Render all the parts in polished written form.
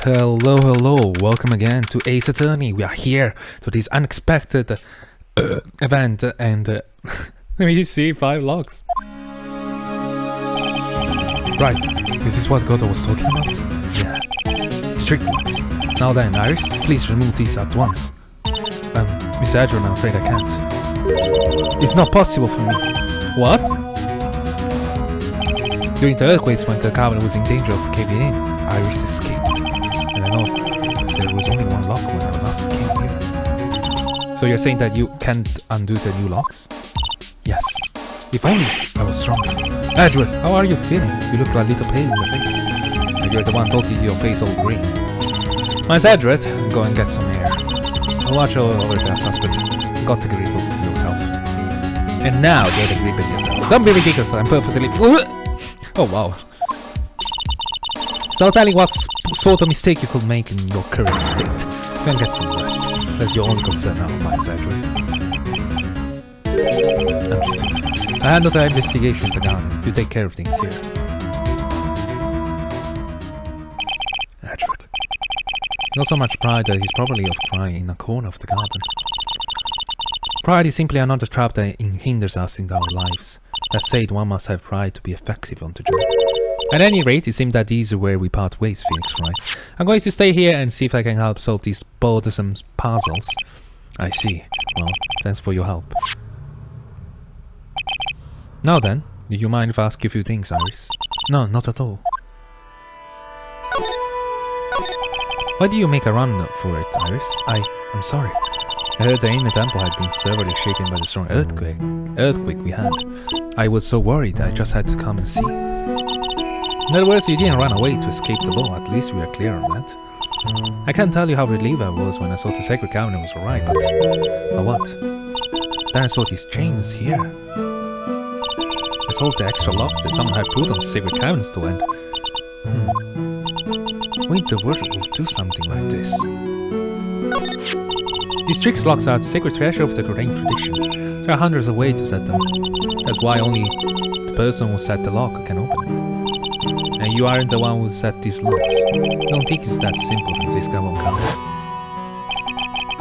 Hello, welcome again to Ace Attorney. We are here to this unexpected event and let me see 5 logs. Right, is this what Goto was talking about? Yeah, the trick logs. Now then, Iris, please remove these at once. Miss Adrian, I'm afraid I can't. It's not possible for me. What? During the earthquakes when the cavern was in danger of caving in, Iris escaped. And I know there was only one lock when I last came here. So you're saying that you can't undo the new locks? Yes. If only I was stronger. Edward, how are you feeling? You look a little pale in the face. And you're the one talking, your face all green. Miss Edward, go and get some air. I'll watch over the suspect. Got the grip of yourself. And now get a grip of yourself. Don't be ridiculous, I'm perfectly... Oh wow. So telling what sort of mistake you could make in your current state. Then get some rest. That's your only concern now, Miss Edward. Understood. I handled the investigation in the garden. You take care of things here. Edward. Not so much pride that he's probably off crying in a corner of the garden. Pride is simply another trap that hinders us in our lives. That said, one must have pride to be effective on the job. At any rate, it seems that these are where we part ways, Phoenix Wright. I'm going to stay here and see if I can help solve these bothersome puzzles. I see. Well, thanks for your help. Now then, do you mind if I ask you a few things, Iris? No, not at all. Why do you make a run for it, Iris? I'm sorry. I heard the inner temple had been severely shaken by the strong earthquake we had. I was so worried I just had to come and see. In other words, you didn't run away to escape the law, at least we are clear on that. I can't tell you how relieved I was when I saw the sacred cabinet was alright, but what? Then I saw these chains here. I saw the extra locks that someone had put on the sacred cabinets to end. Who in the world will do something like this? These trick locks are the sacred treasure of the Korean tradition. There are hundreds of ways to set them. That's why only the person who set the lock can open it. And you aren't the one who set these locks. I don't think it's that simple, Franziska won't come.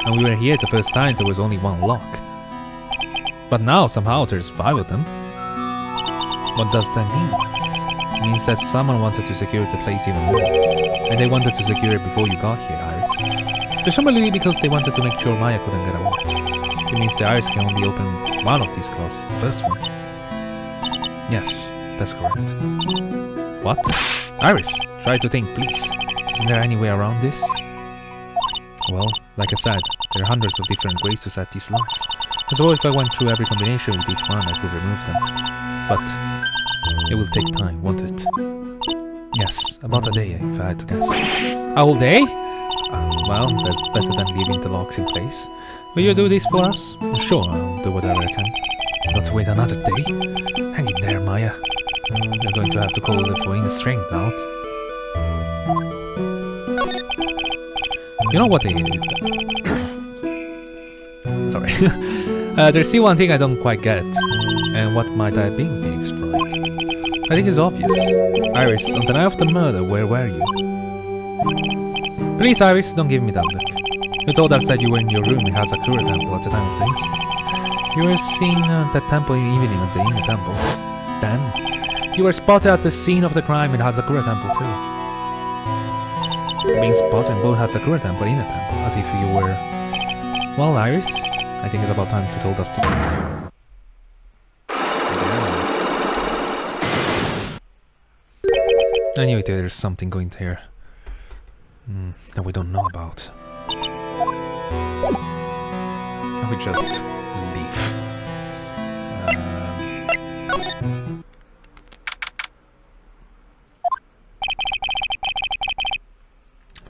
When we were here the first time, there was only one lock. But now, somehow, there's 5 of them. What does that mean? It means that someone wanted to secure the place even more. And they wanted to secure it before you got here, Iris. Presumably because they wanted to make sure Maya couldn't get away. It means the Iris can only open one of these closets, the first one. Yes, that's correct. What? Iris, try to think, please. Isn't there any way around this? Well, like I said, there are hundreds of different ways to set these locks. And so if I went through every combination with each one, I could remove them. But it will take time, won't it? Yes, about a day, if I had to guess. A whole day? Well, that's better than leaving the locks in place. Will you do this for us? Sure, I'll do whatever I can. Not wait another day. Hang in there, Maya. You're going to have to call for inner strength out. You know what they... Sorry. There's still one thing I don't quite get. And what might I be, Phoenix Wright? I think it's obvious. Iris, on the night of the murder, where were you? Please, Iris, don't give me that look. You told us that you were in your room in Hazakura Temple at the time of things. You were seeing that temple in the evening at the inner temple. Then, you were spotted at the scene of the crime in Hazakura Temple too. Being spotted in both Hazakura Temple and inner temple, as if you were... Well, Iris, I think it's about time to tell us to go. I knew there's something going here that we don't know about. And we just leave.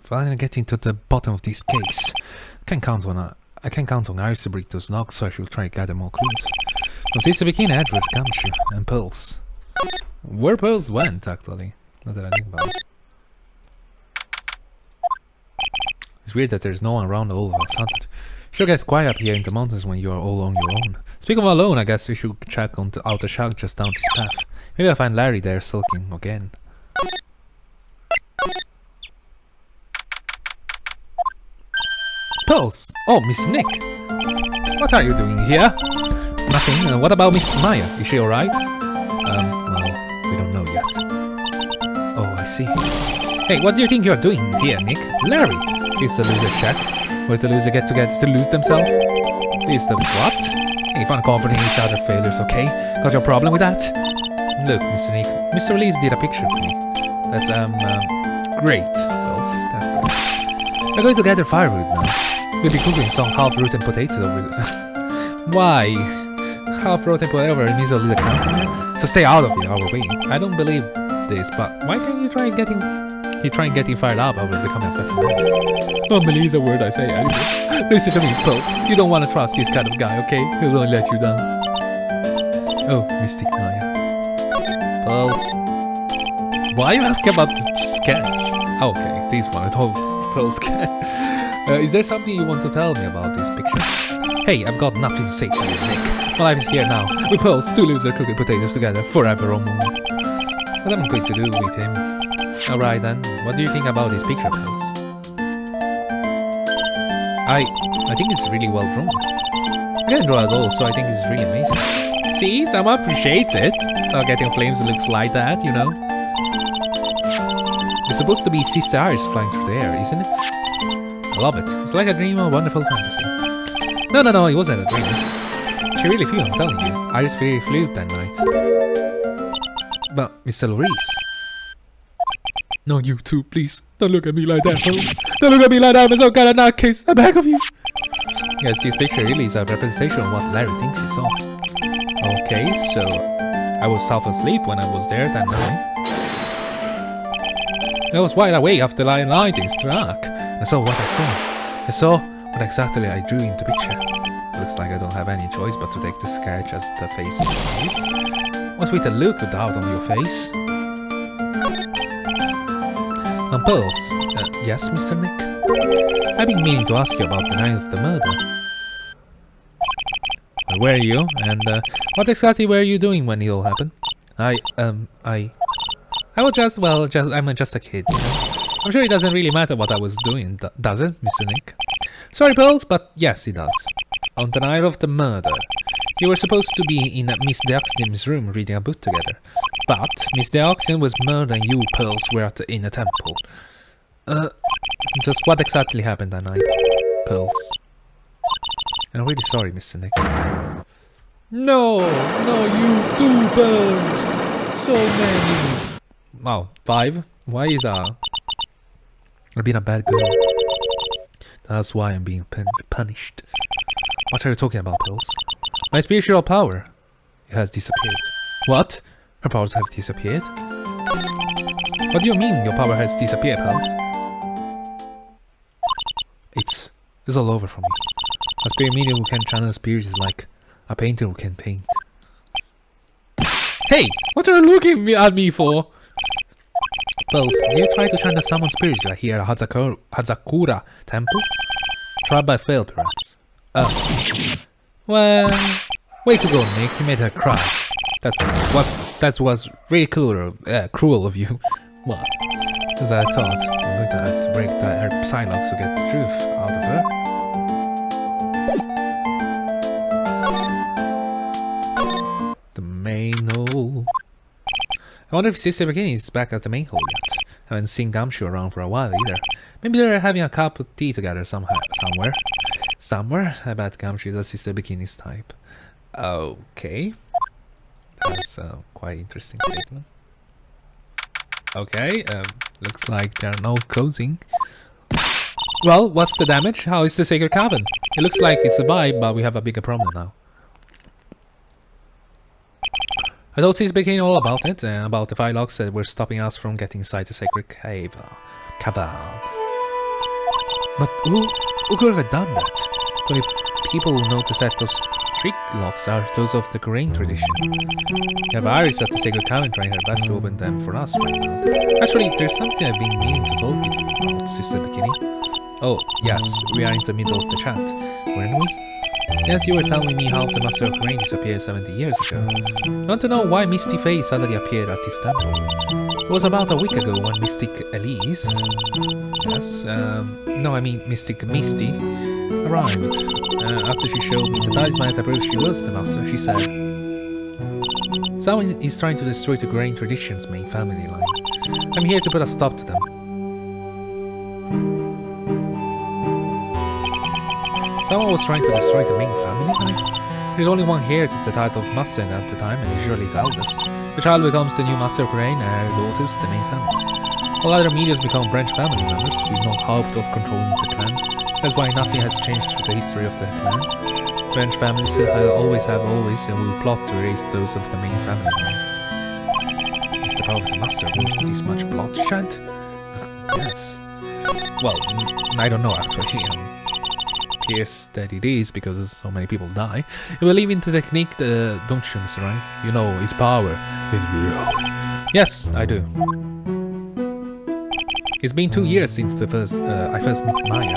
Finally getting to the bottom of this case. I can count on Iris to break those locks, so I should try to gather more clues. From this to begin, Edward, Gumshoe, and Pearls. Where Pearls went, actually. Not that I think about it. It's weird that there's no one around all of a sudden. Sure gets quiet up here in the mountains when you are all on your own. Speaking of alone, I guess we should check on out the shack just down this path. Maybe I'll find Larry there sulking again. Pearls! Oh, Mr. Nick! What are you doing here? Nothing. What about Miss Maya? Is she alright? Well, we don't know yet. Oh, I see. Hey, what do you think you're doing here, Nick? Larry! Is the loser shack where the loser get together to lose themselves? Is the what? Hey, fun comforting each other failures, okay? Got your problem with that? Look, Mr. Nick, Mr. Elise did a picture for me. That's, great. Well, that's good. We're going to gather firewood now. We'll be cooking some half-rotten potatoes over there. Why? Half-rotten potatoes over in Miss Elise's country? So stay out of our way. I don't believe this, but why can't you try getting fired up over becoming a best man? Don't believe a word I say anyway. Listen to me, Pulse. You don't want to trust this kind of guy, okay? He'll only let you down. Oh, Mystic Maya. Pulse. Why you asking about the sketch? Oh, okay, this one. I told Pulse sketch. Is there something you want to tell me about this picture? Hey, I've got nothing to say to you, Nick. My life is here now. We Pulse, two losers cooking potatoes together forever or more. What am I going to do with him? Alright then, what do you think about this picture, Pulse? I think it's really well drawn. I can't draw at all, so I think it's really amazing. See, someone appreciates it. Getting flames looks like that, you know. It's supposed to be Sister Iris flying through the air, isn't it? I love it. It's like a dream or wonderful fantasy. No, it wasn't a dream. She really flew, I'm telling you. Iris really flew that night. But, Mr. Maurice. No, you too, please. Don't look at me like that. Don't look at me like that. I'm some kind of nutcase. I beg of you. Yes, this picture really is a representation of what Larry thinks he saw. Okay, so I was half asleep when I was there that night. I was wide awake after lightning struck. I saw what I saw. I saw what exactly I drew in the picture. Looks like I don't have any choice but to take the sketch as the face. What's with the look of doubt on your face? Pearls. Yes, Mr. Nick? I've been meaning to ask you about the night of the murder. Where are you? And what exactly were you doing when it all happened? I was just, I'm just a kid, you know? I'm sure it doesn't really matter what I was doing, does it, Mr. Nick? Sorry, Pearls, but yes, it does. On the night of the murder, you were supposed to be in Miss Deoxyden's room reading a book together. But Miss Deoxyden was murdered and you, Pearls, were in a temple. Just what exactly happened that night, Pearls? I'm really sorry, Mr. Nick. No, you two Pearls! So many! Wow, 5? Why is that? I've been a bad girl. That's why I'm being punished. What are you talking about, Pearls? My spiritual power. It has disappeared. What? Her powers have disappeared? What do you mean your power has disappeared, Pearls? It's all over for me. A spirit medium who can channel spirits is like a painter who can paint. Hey! What are you looking at me for? Pearls, do you try to channel summon spirits here at Hazakura Temple? Try by fail, perhaps. Oh. Well, way to go, Nick. You made her cry. That was really cruel of you. What? Because I thought I'm going to have to break her psylocke to get the truth out of her. The main hall. I wonder if Sister Bikini is back at the main hall yet. I haven't seen Gumshoe around for a while either. Maybe they're having a cup of tea together somewhere. I bet Gumshoe is a Sister Bikini's type. Okay. That's a quite interesting statement. Okay, looks like there are no closing. Well, what's the damage? How is the Sacred Cavern? It looks like it's a vibe, but we have a bigger problem now. I told Sis Bikini all about it, about the firelocks that were stopping us from getting inside the Sacred Cavern. But who could have done that? The only people who notice that those trick locks are those of the Korean tradition. We have Iris at the Sacred Cavern trying her best to open them for us right now. Actually, there's something I've been meaning to talk with you about, Sister Bikini. Oh, yes, we are in the middle of the chat, weren't we? Yes, you were telling me how the Master of Korean disappeared 70 years ago. You want to know why Misty Faye suddenly appeared at this temple? It was about a week ago when Mystic Elise... Yes, no, I mean Mystic Misty arrived. After she showed me the talisman that proved she was the master, she said, "Someone is trying to destroy the grain tradition's main family line. I'm here to put a stop to them." Someone was trying to destroy the main family line? There's only one heir to the title of master at the time, and usually the eldest. The child becomes the new master of grain, and her daughters the main family. All other mediums become branch family members with no hope of controlling the clan. That's why nothing has changed through the history of the clan. Branch families always and will plot to erase those of the main family line. Is the power of the master worth this much bloodshed? Yes. Well, I don't know actually. Appears that it is because so many people die. You believe in the technique, don't you, Mr. Wright? You know, his power is real. Yes, I do. It's been 2 years since I first met Maya.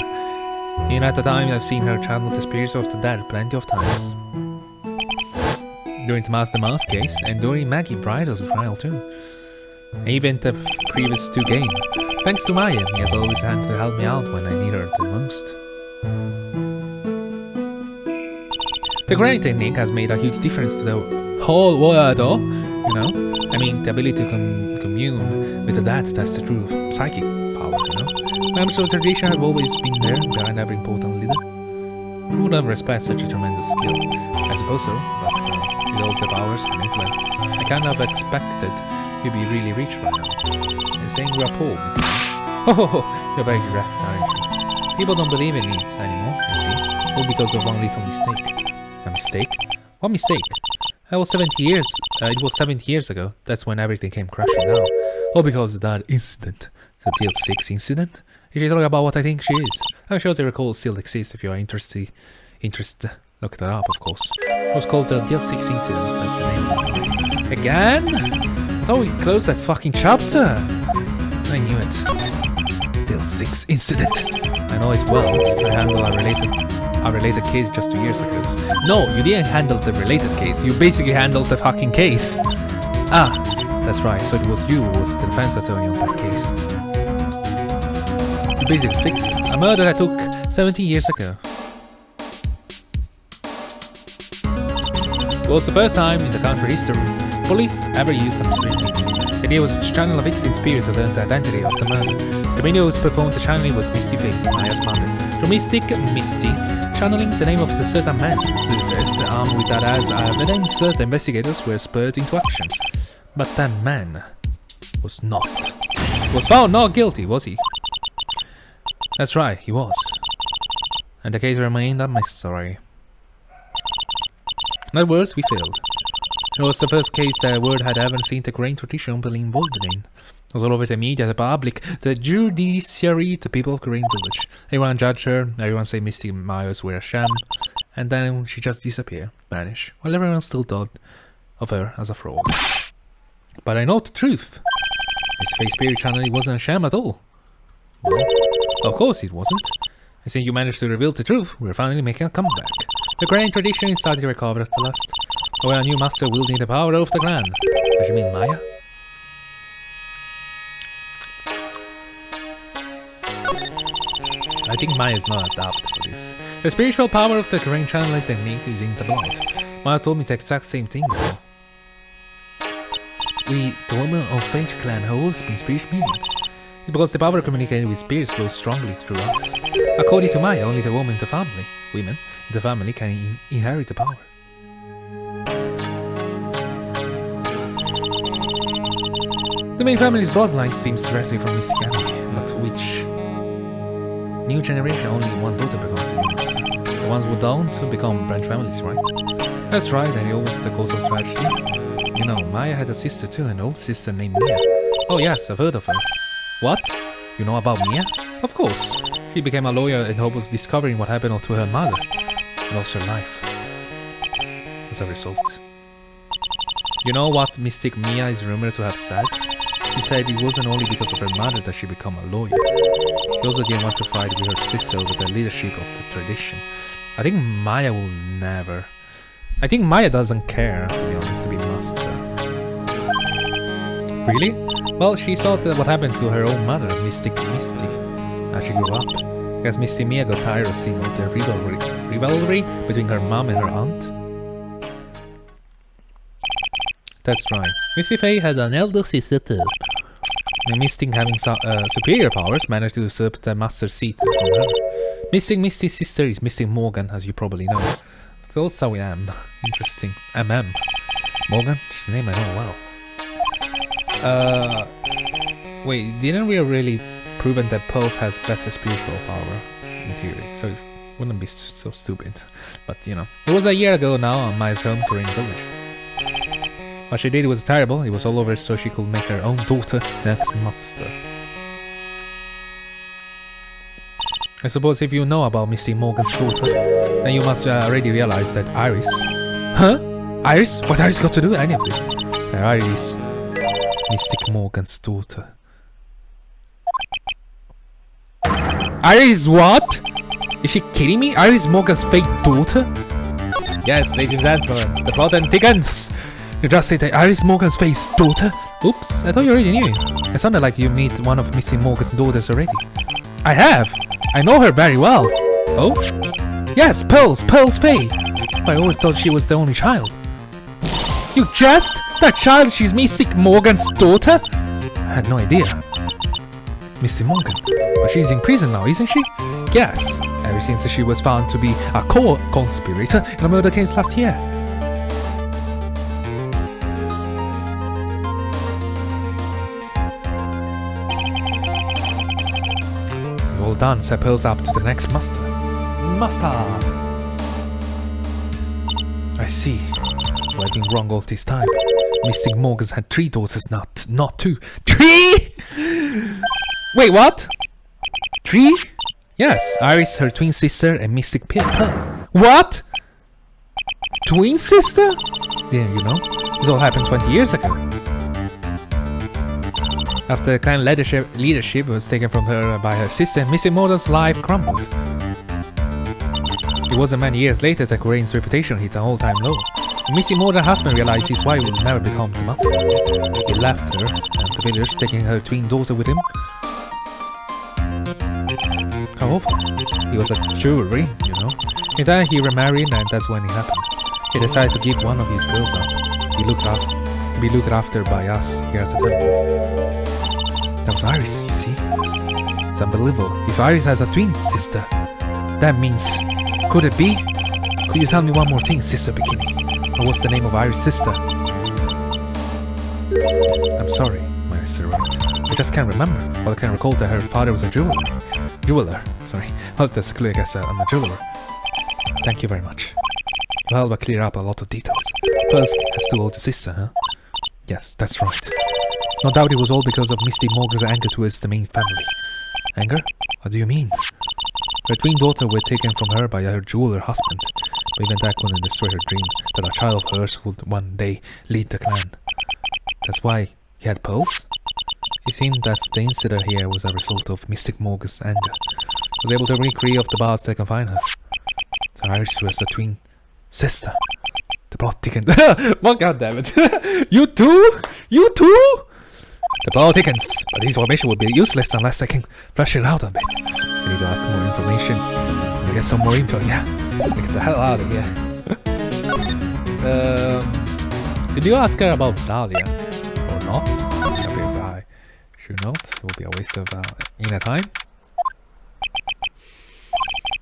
And at the time I've seen her channel the spirits of the dead plenty of times. During the Master Mask case, and during Maggie Bridal's trial too. And even the previous 2 games. Thanks to Maya, he has always had to help me out when I need her the most. The grain technique has made a huge difference to the whole world, you know? I mean, the ability to commune with the dead, that's the true psychic power, you know? Members of the tradition have always been there, behind every important leader. Who would have respect such a tremendous skill? I suppose so, but with all the powers and influence, I can't have expected you'd be really rich right now. You're saying we're poor, isn't it? Oh, you're very direct, aren't you? People don't believe in it anymore, you see, all because of one little mistake. A mistake? What mistake? It was 70 years ago. That's when everything came crashing down. All because of that incident. The Deal 6 incident? Is she talking about what I think she is? I'm sure the records still exist if you are interested. Look that up, of course. It was called the Deal 6 incident. That's the name. Again? I thought we closed that fucking chapter. I knew it. Deal 6 incident. I know it well. I handled a related case just 2 years ago. No, you didn't handle the related case. You basically handled the fucking case. Ah, that's right. So it was you who was the defense attorney on that case. You basically fixed it. A murder that took 17 years ago. It was the first time in the country history police ever used a spirit medium. The idea was to channel a victim's spirit to learn the identity of the murder. The medium who performed the channeling was Misty Faye, Maya's mother. Through Mystic Misty, channeling the name of the certain man, Sylvester, armed with that as evidence, the investigators were spurred into action. But that man was found not guilty, was he? That's right, he was. And the case remained a mystery. In other words, we failed. It was the first case the world had ever seen the grain tradition be involved in. It was all over the media, the public, the judiciary, the people of Green Village. Everyone judged her, everyone said Mystic Myers were a sham, and then she just disappeared, vanished, while everyone still thought of her as a fraud. But I know the truth. This fake spirit channeling wasn't a sham at all. Well, of course it wasn't. And since you managed to reveal the truth, we're finally making a comeback. The grain tradition started to recover at the last. When a new master wielding the power of the clan. Does you mean Maya? I think Maya is not adapted for this. The spiritual power of the grain channeling technique is in the blood. Maya told me the exact same thing before. We, the women of Fage clan, have always been spiritual mediums. It's because the power of communicating with spirits flows strongly through us. According to Maya, only the women in the family can inherit the power. The main family's bloodline stems directly from Misigami, but which new generation only one daughter becomes a new master. The ones who don't become branch families, right? That's right, and it was the cause of tragedy. You know, Maya had a sister too, an older sister named Mia. Oh yes, I've heard of her. What? You know about Mia? Of course. She became a lawyer in hope of discovering what happened to her mother, and lost her life as a result. You know what Mystic Mia is rumored to have said? She said it wasn't only because of her mother that she became a lawyer. She also didn't want to fight with her sister over the leadership of the tradition. I think Maya will never... I think Maya doesn't care, to be honest, to be master. Really? Well, she saw what happened to her own mother, Mystic Misty, as she grew up. I guess Misty Mia got tired of seeing all the rivalry between her mom and her aunt. That's right. Misty Faye had an elder sister too. And Mystic, having superior powers, managed to usurp the master seat from her. Misty's sister is Mystic Morgan, as you probably know. So also am. Interesting. MM. Morgan? She's a name I know well. Wait, didn't we really proven that Pearls has better spiritual power in theory? So it wouldn't be so stupid. But you know, it was a year ago now on Maya's home Korean village. What she did was terrible. It was all over so she could make her own daughter the next master. I suppose if you know about Misty Morgan's daughter, then you must already realize that Iris... Huh? Iris? What Iris got to do with any of this? Iris... Mystic Morgan's daughter. Iris what? Is she kidding me? Iris Morgan's fake daughter? Yes, ladies and gentlemen, the plot thickens! You just said that Iris Morgan's fake daughter? Oops, I thought you already knew. It sounded like you meet one of Misty Morgan's daughters already. I have! I know her very well. Oh? Yes, Pearls Faye. But I always thought she was the only child. You jest? That child, she's Mystic Morgan's daughter? I had no idea. Misty Morgan. But she's in prison now, isn't she? Yes, ever since she was found to be a co-conspirator in a murder case last year. Well done, set Pearls up to the next master. I see. So I've been wrong all this time. Mystic Morgan's had 3 daughters, not 2. 3?! Wait, what? 3? Yes, Iris, her twin sister, and Mystic Pearl. What? Twin sister? Didn't you know? This all happened 20 years ago. After the clan leadership was taken from her by her sister, Mystic Morgan's life crumbled. It wasn't many years later that Corain's reputation hit an all-time low. Mystic Morgan's husband realized his wife would never become the master. He left her and the village, taking her twin daughter with him. How awful. He was a jewelry, you know. In time he remarried and that's when it happened. He decided to give one of his girls up. To be looked after by us here at the temple. That was Iris, you see. It's unbelievable. If Iris has a twin sister, that means... Could it be? Could you tell me one more thing, Sister Bikini? What was the name of Iris' sister? I'm sorry, Mr. Wright. I just can't remember. All I can recall that her father was a jeweler. Sorry. Well, that's clear, I guess I'm a jeweler. Thank you very much. Well, but clear up a lot of details. First, has 2 older sisters, huh? Yes, that's right. No doubt it was all because of Misty Morgan's anger towards the main family. Anger? What do you mean? Her twin daughter were taken from her by her jeweler husband, but even that couldn't destroy her dream that a child of hers would one day lead the clan. That's why he had pearls? It seemed that the incident here was a result of Mystic Morgan's anger. He was able to recreate the bars that confined her. So Iris was a twin sister. The plot thickens. Well, goddammit. You too? You too? The plot thickens, but this information would be useless unless I can flesh it out a bit. I need to ask more information. I get some more info, yeah. Get the hell out of here. Did you ask her about Dahlia? Or not? Because I should not. It will be a waste of inner time.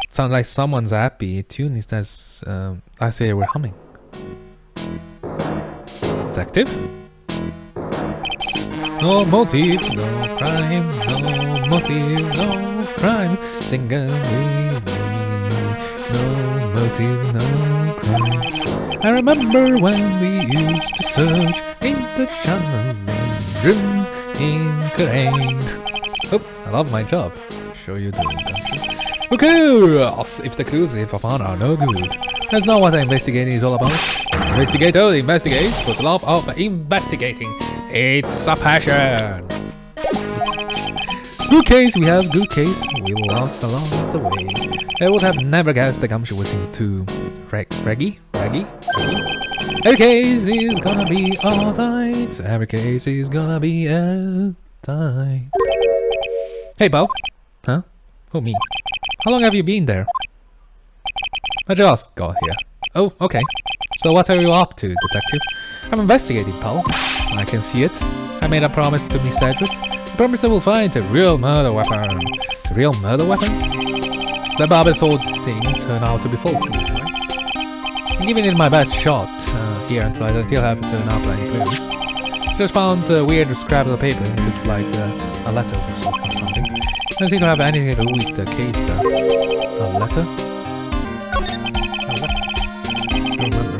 Sounds like someone's happy tune is that I say we're humming. Detective? No motive, no crime, no motive, no crime. Sing with me. No motive, no crime. I remember when we used to search in the channeling room in Korean. Oh, I love my job. Sure you do, don't you? Who cares if the clues if I found are no good? That's not what investigating is all about. Investigator investigates for the love of investigating. It's a passion. Oops. Good case, we have good case. We lost along the way. I would have never guessed the gumshoe was into Reggie. Every case is gonna be alright. Every case is gonna be alright. Hey, Bob. Huh? Oh, me. How long have you been there? I just got here. Oh, okay. So what are you up to, detective? I'm investigating, pal. I can see it. I made a promise to Miss Edward. I promise I will find a real murder weapon. A real murder weapon? The Barbie's whole thing turned out to be false, right? I'm giving it my best shot here until I have to turn up any clues. Just found a weird scrap of paper. It looks like a letter or something. Doesn't seem to have anything to do with the case though. A letter?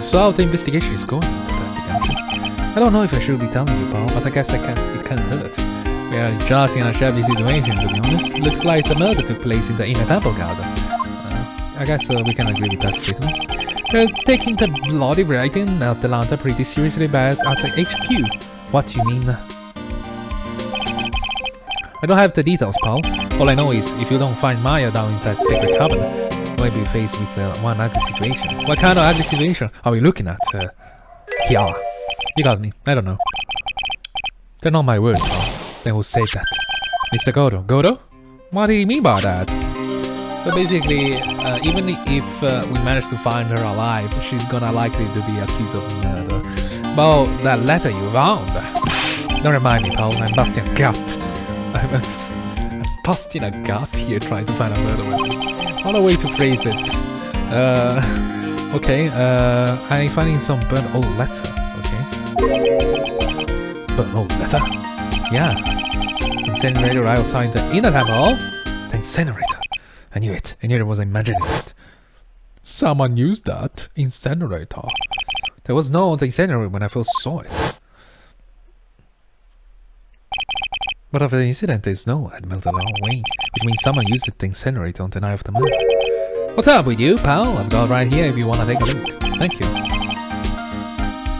So how the investigation is going? I don't know if I should be telling you, pal, but I guess it can't hurt. We are just in a shabby situation, to be honest. Looks like the murder took place in the Inner Temple Garden. I guess we can agree with that statement. They're taking the bloody writing of the lantern pretty seriously bad at the HQ. What do you mean? I don't have the details, pal. All I know is if you don't find Maya down in that sacred cabin, you might be faced with one ugly situation. What kind of ugly situation are we looking at? Yeah. You got me. I don't know. They're not my words, pal. Then who said that? Mr. Godo. Godo? What do you mean by that? So basically, even if we manage to find her alive, she's gonna likely to be accused of murder. But that letter you found... Don't remind me, pal. I'm busting a gut. I'm busting a gut here trying to find a murder weapon. What a way to phrase it. Okay, I'm finding some burnt old letter. Okay. Burnt old letter? Yeah. Incinerator right outside the Inner Temple. The incinerator. I knew it. I knew it was imagining it. Someone used that incinerator. There was no incinerator when I first saw it. But after the incident, the snow had melted away, which means someone used the incinerator on the night of the murder. What's up with you, pal? I've got right here if you want to take a look. Thank you.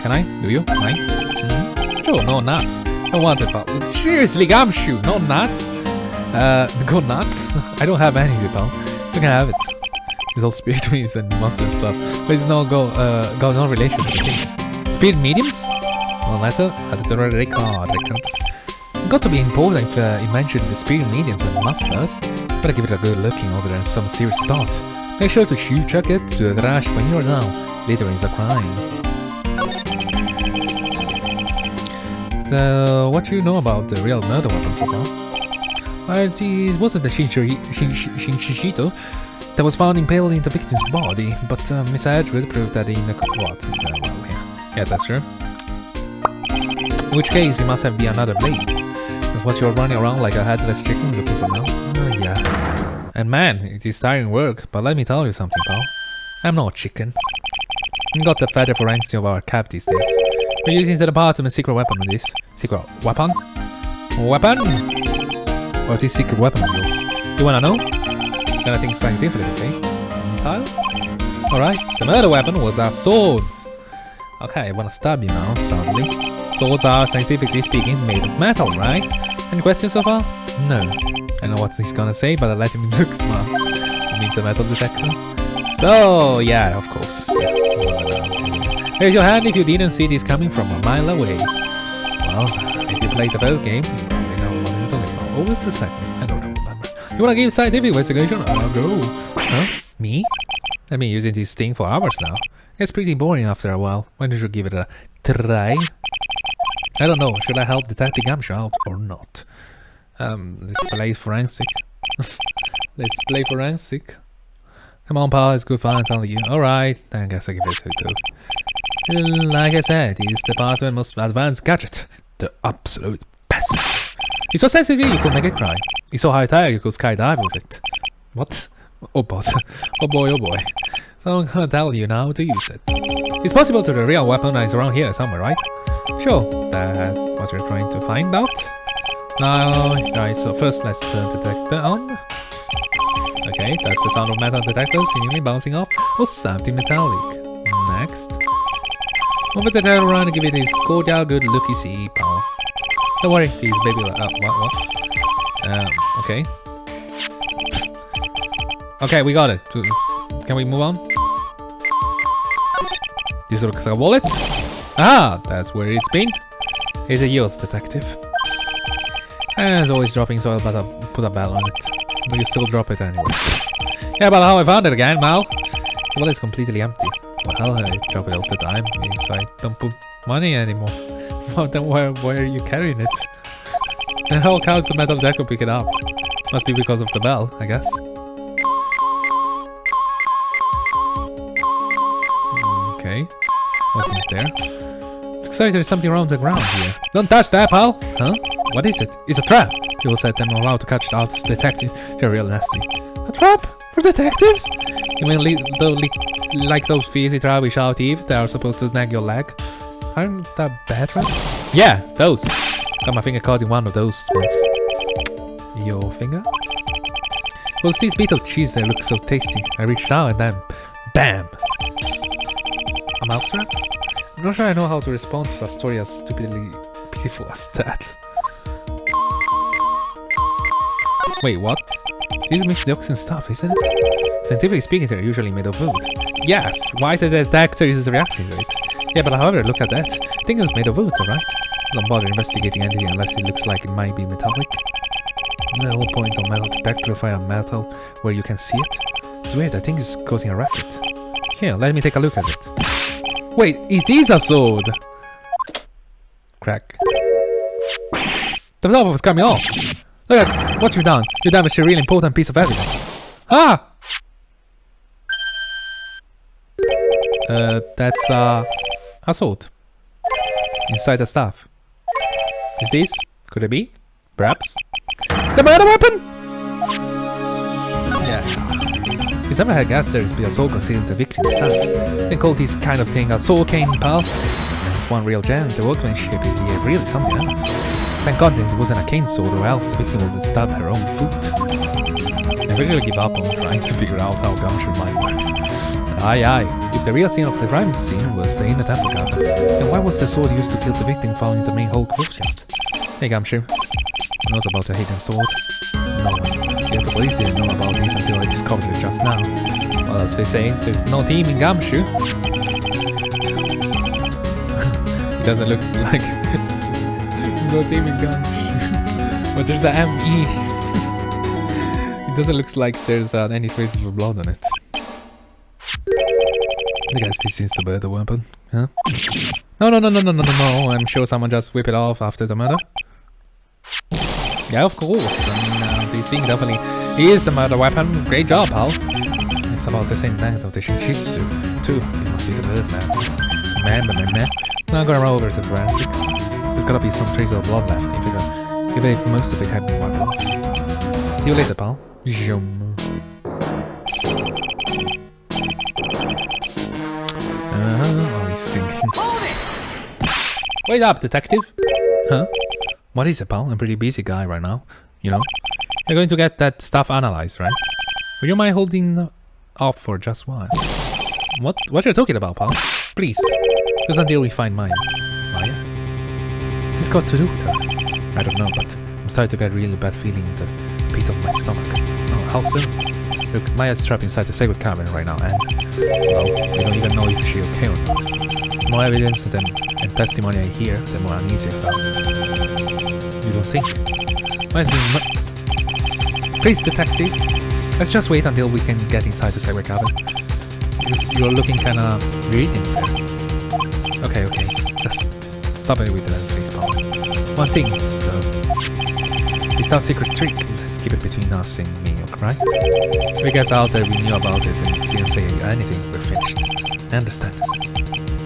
Can I? Do you? Can I? Sure, no nuts. I want it, pal. Seriously, gumshoe, no nuts? Go nuts? I don't have any, pal. You can have it. It's all spirit mediums and monster stuff. But it's no got no relation to the things. Spirit mediums? One letter? Editorial record. Got to be important if you mention the spirit mediums and masters. Better give it a good looking over and some serious thought. Make sure to check it to the trash when you're down. Later is a crime. What do you know about the real murder weapon so far? It wasn't the Shinshito that was found impaled in the victim's body, but Miss Edgewood proved that in the... What? Yeah, that's true. In which case, it must have been another blade. That's what you're running around like a headless chicken looking for now. Yeah. And man, it is tiring work, but let me tell you something, pal. I'm not a chicken. I got the feather forensics of our cap these days. We're using the department's secret weapon with this. Secret weapon? Weapon? What's this secret weapon of yours? You wanna know? Gonna think scientifically, okay? Tile? Alright, the murder weapon was a sword. Okay, I wanna stab you now, sadly. Swords are, scientifically speaking, made of metal, right? Any questions so far? No. I know what he's gonna say, but I let him look smart. I mean the metal detector. So, yeah, of course. Yeah. Raise your hand if you didn't see this coming from a mile away. Well, if you played the first game, you probably know what you're talking about. What was the second? I don't remember. You wanna give scientific investigation? I'll go. Huh? Me? I've been using this thing for hours now. It's pretty boring after a while. Why don't you give it a try? I don't know. Should I help Detective Gumshoe out or not? Let's play forensic. Let's play forensic. Come on, pal. It's good fun, I'm telling you. Alright, then I guess I give it a go. Like I said, it's the department's most advanced gadget. The absolute best. It's so sensitive you could make it cry. It's so high-tech you could skydive with it. What? Oh, boy. Oh boy, oh boy. So I'm gonna tell you now to use it. It's possible to the real weapon is around here somewhere, right? Sure, that's what you're trying to find out. Now, right, so first let's turn the detector on. Okay, that's the sound of metal detectors seemingly bouncing off or something metallic. Next. Move the detector around and give it this cordial good looky see, pal. Don't worry, these baby what? Okay. Okay, we got it. Can we move on? This looks like a wallet. Ah, that's where it's been. It's a yours, detective. As always dropping soil, but I'll put a bell on it. But you still drop it anyway. Yeah, but how I found it again, Mal? The wallet is completely empty. Well, I drop it all the time. So I don't put money anymore. Well, then why are you carrying it? And how count the metal deck will pick it up? Must be because of the bell, I guess. Okay. What's in there? Looks like there's something around the ground here. Don't touch that, pal! Huh? What is it? It's a trap! You will set them all out to catch out this detective. They're real nasty. A trap? For detectives? You mean like those fizzy rubbish out Eve that are supposed to snag your leg? Aren't that bad traps? Yeah, those! Got my finger caught in one of those ones. Your finger? Well, it's this bit of cheese that looks so tasty. I reached out and then... BAM! A mousetrap? I'm not sure I know how to respond to a story as stupidly pitiful as that. Wait, what? This is misdioxin stuff, isn't it? Scientifically speaking, they're usually made of wood. Yes, why the detector is reacting to it? Yeah, but however, look at that. I think it was made of wood, alright? Don't bother investigating anything unless it looks like it might be metallic. The whole point of metal detector to find a metal where you can see it. It's weird, I think it's causing a racket. Here, let me take a look at it. Wait, it is a sword! Crack. The top was coming off! Look at what you've done! You damaged a really important piece of evidence. Ah! That's a sword. Inside the staff. Is this? Could it be? Perhaps? The murder weapon! Yeah. He's never had gas there be a sword concealed in the victim's staff. They call this kind of thing a soul cane, pal. It's one real gem. The workmanship is really something else. Thank God it wasn't a cane sword, or else the victim would stab her own foot. I really give up on trying to figure out how gumshoe mind works. Aye. If the real scene of the crime scene was the inner temple garden, then why was the sword used to kill the victim found in the main hall courtyard? Hey Gumshoe, who knows about the hidden sword? No one. Yet the police didn't know about this until I discovered it just now. Well, as they say, there's no team in Gumshoe. It doesn't look like... there's no team in Gumshoe. But there's an ME. It doesn't look like there's any traces of blood on it. I guess this is the murder weapon, huh? No, I'm sure someone just whipped it off after the murder. Yeah, of course. I mean, this thing definitely is the murder weapon. Great job, pal. It's about the same length of the Shinjitsu, too. It must be the bird man. Now I'm gonna run over to forensics. There's gotta be some trace of blood left, even if most of it had been wiped off. See you later, pal. Oh, he's singing. Wait up, detective! Huh? What is it, pal? I'm a pretty busy guy right now, you know? You're going to get that stuff analyzed, right? Would you mind holding off for just a while? What you're talking about, pal? Please, just until we find Maya. Maya? What's this got to do with her? I don't know, but I'm starting to get a really bad feeling in the pit of my stomach. Oh, how soon? Look, Maya's trapped inside the sacred cabin right now, and, well, we don't even know if she's okay or not. The more evidence and testimony I hear, the more uneasy I feel. You don't think? Might be Please, detective, let's just wait until we can get inside the sacred cabin. You're looking kinda weird in there. Okay, just stop it with that face, pal. One thing, though. It's our secret trick. Let's keep it between us and me, right? If it gets out that we knew about it and didn't say anything, we're finished. I understand.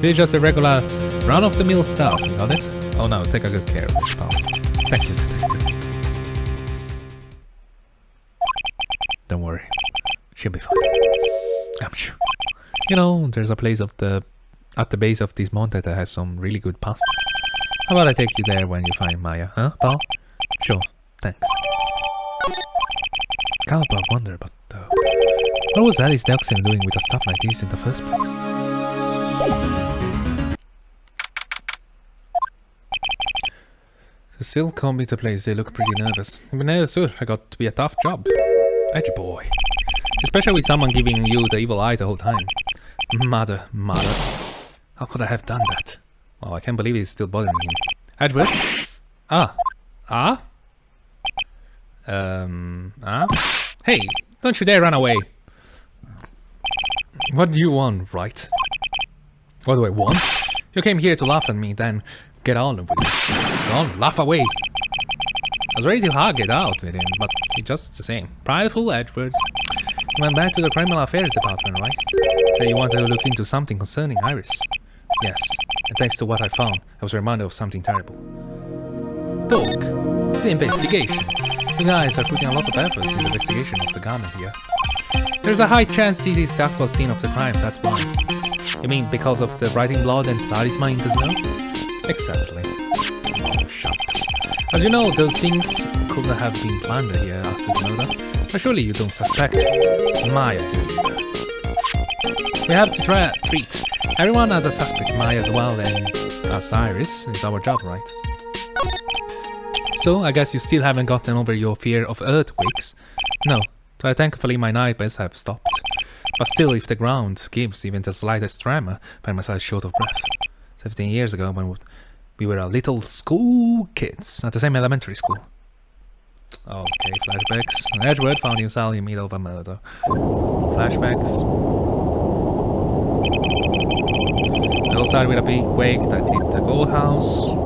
This is just a regular run-of-the-mill stuff, you got it? Oh no, take a good care of it, pal. Thank you, detective. Don't worry. She'll be fine. I'm sure. You know, there's a place at the base of this mountain that has some really good pasta. How about I take you there when you find Maya, huh, pal? Sure, thanks. Can't but wonder, but what was Alice Delxen doing with a stuff like this in the first place? The still come into place, they look pretty nervous. But never thought I got to be a tough job. Edgy boy. Especially with someone giving you the evil eye the whole time. Mother. How could I have done that? Well, I can't believe it's still bothering him. Edward? Hey, don't you dare run away. What do you want, Wright? What do I want? You came here to laugh at me, then get on with it. Go on, laugh away. I was ready to hug it out with him, but he just the same. Prideful Edward. You went back to the Criminal Affairs Department, right? So you wanted to look into something concerning Iris. Yes, and thanks to what I found, I was reminded of something terrible. Talk. The investigation. You guys are putting a lot of efforts in the investigation of the garden here. There's a high chance this is the actual scene of the crime, that's why. You mean because of the writing blood and talisman in the snow? Exactly. Oh, shut up. As you know, those things could have been planned here after the murder. But surely you don't suspect Maya, do you? We have to treat everyone as a suspect, Maya as well, and as Iris. It's our job, right? So, I guess you still haven't gotten over your fear of earthquakes? No. So thankfully my nightmares have stopped. But still, if the ground gives even the slightest tremor, I find myself short of breath. 17 years ago, when we were a little school kids at the same elementary school. Okay, flashbacks. Edward found himself in the middle of a murder. Flashbacks. It all started with a big quake that hit the courthouse.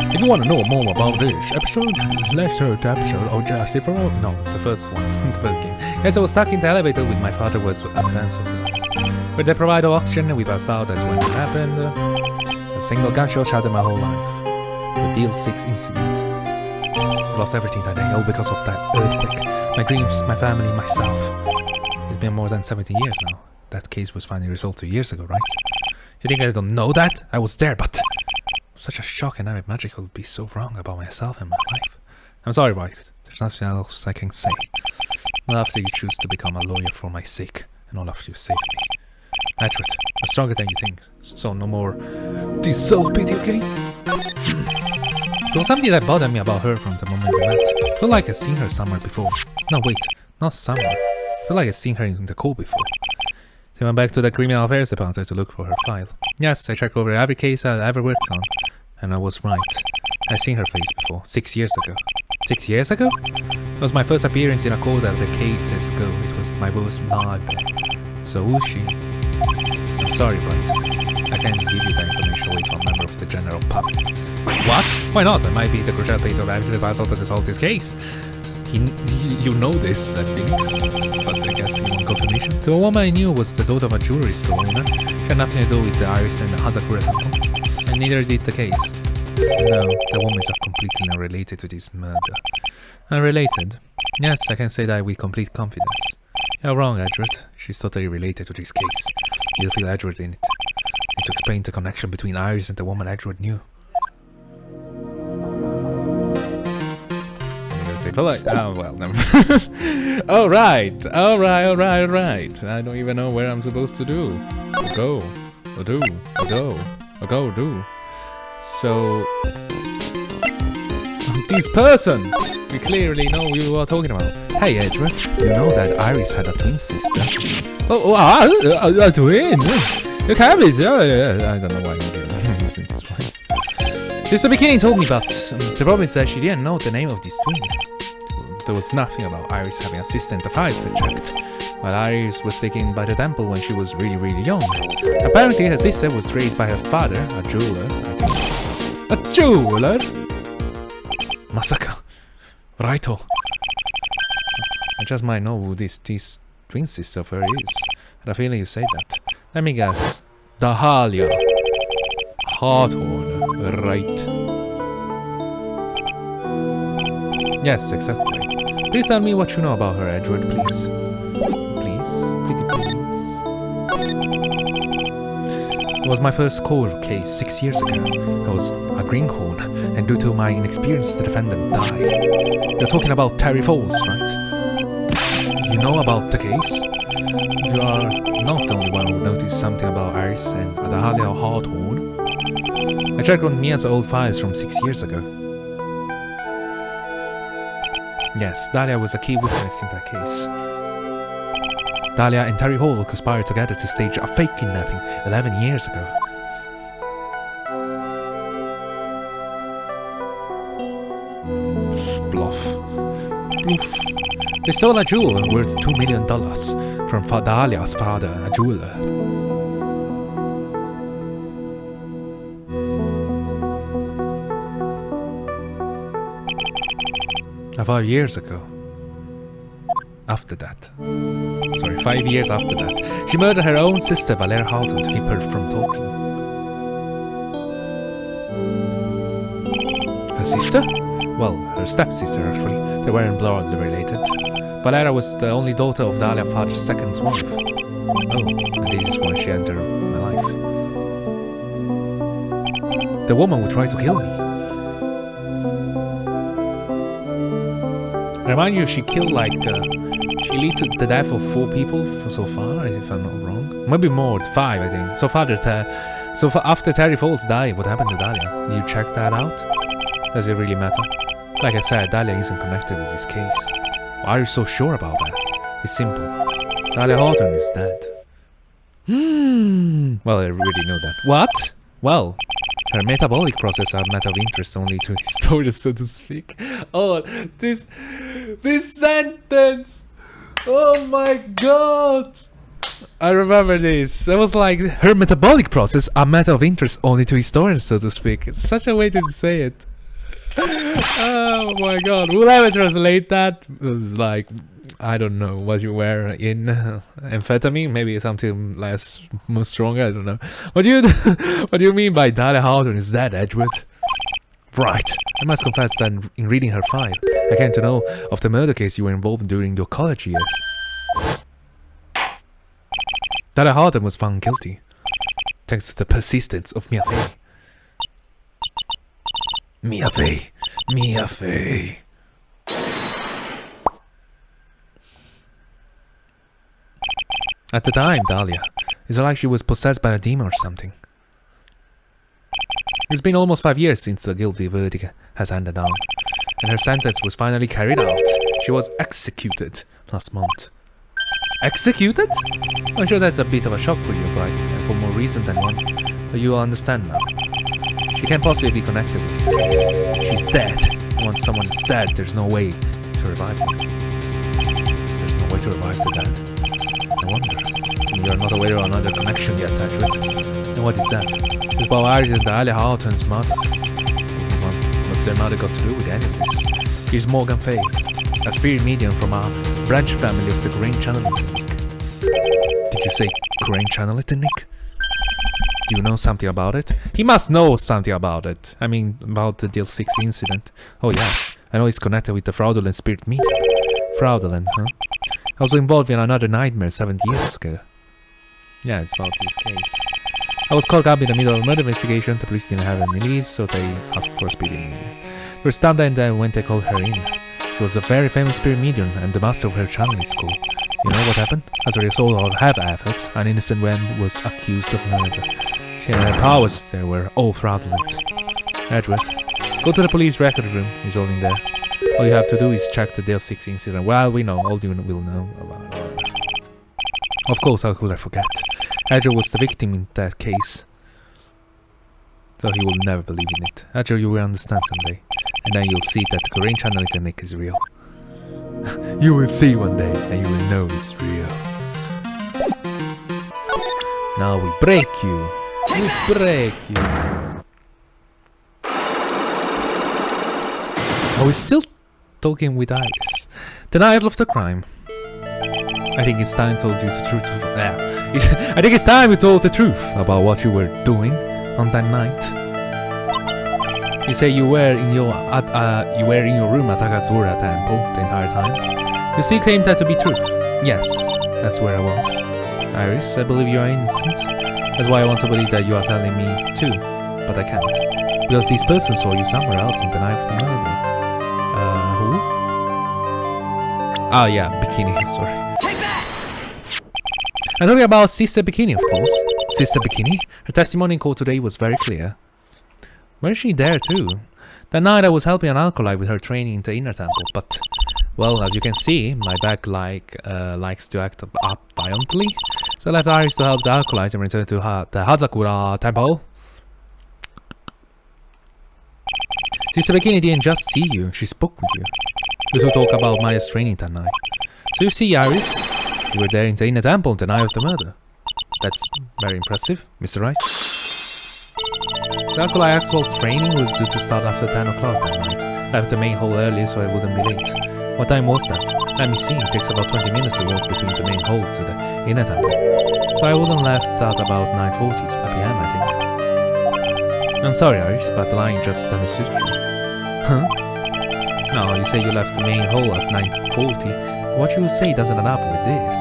If you want to know more about this episode, let's hear the episode of Just for no, the first one, the first game. Yes, I was stuck in the elevator with my father was advanced. But they provided oxygen and we passed out, that's when it happened. A single gunshot shattered my whole life. The Deal 6 incident. I lost everything that day, all because of that earthquake. My dreams, my family, myself. It's been more than 17 years now. That case was finally resolved 2 years ago, right? You think I don't know that? I was there, but... Such a shock, and I imagine I would be so wrong about myself and my life. I'm sorry, Wright. There's nothing else I can say. Not after you choose to become a lawyer for my sake, and all after you saved me. Edward, I'm stronger than you think, so no more this self-pity, okay? There was something that bothered me about her from the moment we met. I feel like I've seen her somewhere before. No, wait, not somewhere. I feel like I've seen her in the court before. So I went back to the Criminal Affairs Department to look for her file. Yes, I checked over every case I'd ever worked on, and I was right. I've seen her face before, 6 years ago. 6 years ago? It was my first appearance in a court at the cases go. It was my worst nightmare. So who's she? I'm sorry, Wright. I can't give you that information away to a member of the general public. What? Why not? That might be the crucial piece of evidence out to solve this case. You know this, I think, but I guess you want confirmation. The woman I knew was the daughter of a jewelry store owner. She had nothing to do with the Iris and the Hazakura temple, and neither did the case. No, the woman is completely unrelated to this murder. Unrelated? Yes, I can say that with complete confidence. You're wrong, Edward. She's totally related to this case. You'll feel Edward in it. And to explain the connection between Iris and the woman Edward knew. Oh, well, never mind. Alright. I don't even know where I'm supposed to do. Go. So... this person! We clearly know who you are talking about. Hey, Edward, you know that Iris had a twin sister? A twin? You can't be... I don't know why I'm using this phrase. Since the beginning told me, but the problem is that she didn't know the name of this twin. There was nothing about Iris having a sister in the files I checked. While Iris was taken by the temple when she was really young. Apparently her sister was raised by her father, a jeweler, I think. A jeweler? Masaka. Righto. I just might know who this twin sister of her is. I had a feeling you say that. Let me guess. Dahlia. Hawthorne, right? Yes, exactly. Please tell me what you know about her, Edward, please. Please? Pretty please. It was my first court case 6 years ago. I was a greenhorn, and due to my inexperience, the defendant died. You're talking about Terry Falls, right? You know about the case? You are not the only one who noticed something about Iris and Dahlia Hawthorne. I checked on Mia's old files from 6 years ago. Yes, Dahlia was a key witness in that case. Dahlia and Terry Hall conspired together to stage a fake kidnapping 11 years ago. Bluff. Oof. They stole a jewel worth $2 million from Dahlia's father, a jeweler. About 5 years ago. After that. Sorry, 5 years after that. She murdered her own sister, Valeria Houghton, to keep her from talking. Her sister? Well, her stepsister, actually. They weren't blood related. Valeria was the only daughter of Dahlia's father's second wife. Oh, and this is when she entered my life. The woman would try to kill me. Remind you, she killed like... she led to the death of 4 people so far, if I'm not wrong. Maybe more, 5 I think. So far, after Terry Falls died, what happened to Dahlia? Did you check that out? Does it really matter? Like I said, Dahlia isn't connected with this case. Why are you so sure about that? It's simple. Dahlia Houghton is dead. Well, I already know that. What? Well, her metabolic process are matter of interest only to historians, so to speak. Oh, this sentence! Oh my god! I remember this. It was like, her metabolic process are matter of interest only to historians, so to speak. It's such a way to say it. Oh my god. Will I ever translate that? It was like, I don't know what you were in. Amphetamine? Maybe something less, more stronger, I don't know. What do you mean by Dahlia Houghton is dead, Edgewood? Right. I must confess that in reading her file, I came to know of the murder case you were involved in during your college years. Dahlia Houghton was found guilty, thanks to the persistence of Mia Fey. Mia Fey. Mia Fey. At the time, Dahlia, it's like she was possessed by a demon or something. It's been almost 5 years since the guilty verdict has handed down, and her sentence was finally carried out. She was executed last month. Executed? I'm sure that's a bit of a shock for you, right? And for more reason than one, but you will understand now. She can't possibly be connected with this case. She's dead. Once someone is dead, there's no way to revive them. There's no way to revive the dead. I wonder. You are not aware of another connection yet, Edgewood. And what is that? This Bavaria is Dahlia Houghton's mother. What's their mother got to do with any of this? She's Morgan Fay, a spirit medium from a branch family of the Crane Channel Technique. Did you say Crane Channel Technique? Do you know something about it? He must know something about it. I mean, about the Deal 6 incident. Oh yes, I know it's connected with the fraudulent spirit medium. Fraudulent, huh? I was involved in another nightmare 7 years ago. Yeah, it's about this case. I was caught up in the middle of a murder investigation. The police didn't have any leads, so they asked for a spirit medium. They were stunned and when they called her in. She was a very famous spirit medium and the master of her channeling school. You know what happened? As a result of her efforts, an innocent man was accused of murder. She and her powers, they were all fraudulent. Edward, go to the police record room. It's all in there. All you have to do is check the Dale 6 incident. Well, we know. All you will know about it. Of course, how could I forget? Edgar was the victim in that case. So he will never believe in it. Edgar, you will understand someday. And then you'll see that the Korean channel technique is real. You will see one day, and you will know it's real. Now we break you. We break you. Are we still talking with Iris? Denial of the crime. I think it's time to tell you the truth. I think it's time you told the truth about what you were doing on that night. You say you were in your room at Agatsura Temple the entire time. You still claim that to be true? Yes, that's where I was. Iris, I believe you are innocent. That's why I want to believe that you are telling me too, but I can't. Because this person saw you somewhere else on the night of the murder. Who? Oh yeah, Bikini, sorry. I'm talking about Sister Bikini, of course. Sister Bikini? Her testimony in court today was very clear. Where is she there too? That night I was helping an alcoholic with her training in the inner temple, but... Well, as you can see, my bag likes to act up violently. So I left Iris to help the alcoholic and returned to the Hazakura temple. Sister Bikini didn't just see you, she spoke with you. You two talk about Maya's training that night. So you see, Iris, you were there in the inner temple on the night of the murder. That's very impressive, Mr. Wright. The actual training was due to start after 10 o'clock that night. I left the main hall early so I wouldn't be late. What time was that? Let me see, it takes about 20 minutes to walk between the main hall to the inner temple. So I wouldn't left at about 9:40 p.m. I think. I'm sorry, Iris, but the line just doesn't suit you. Huh? No, you say you left the main hall at 9:40. What you say doesn't add up with this.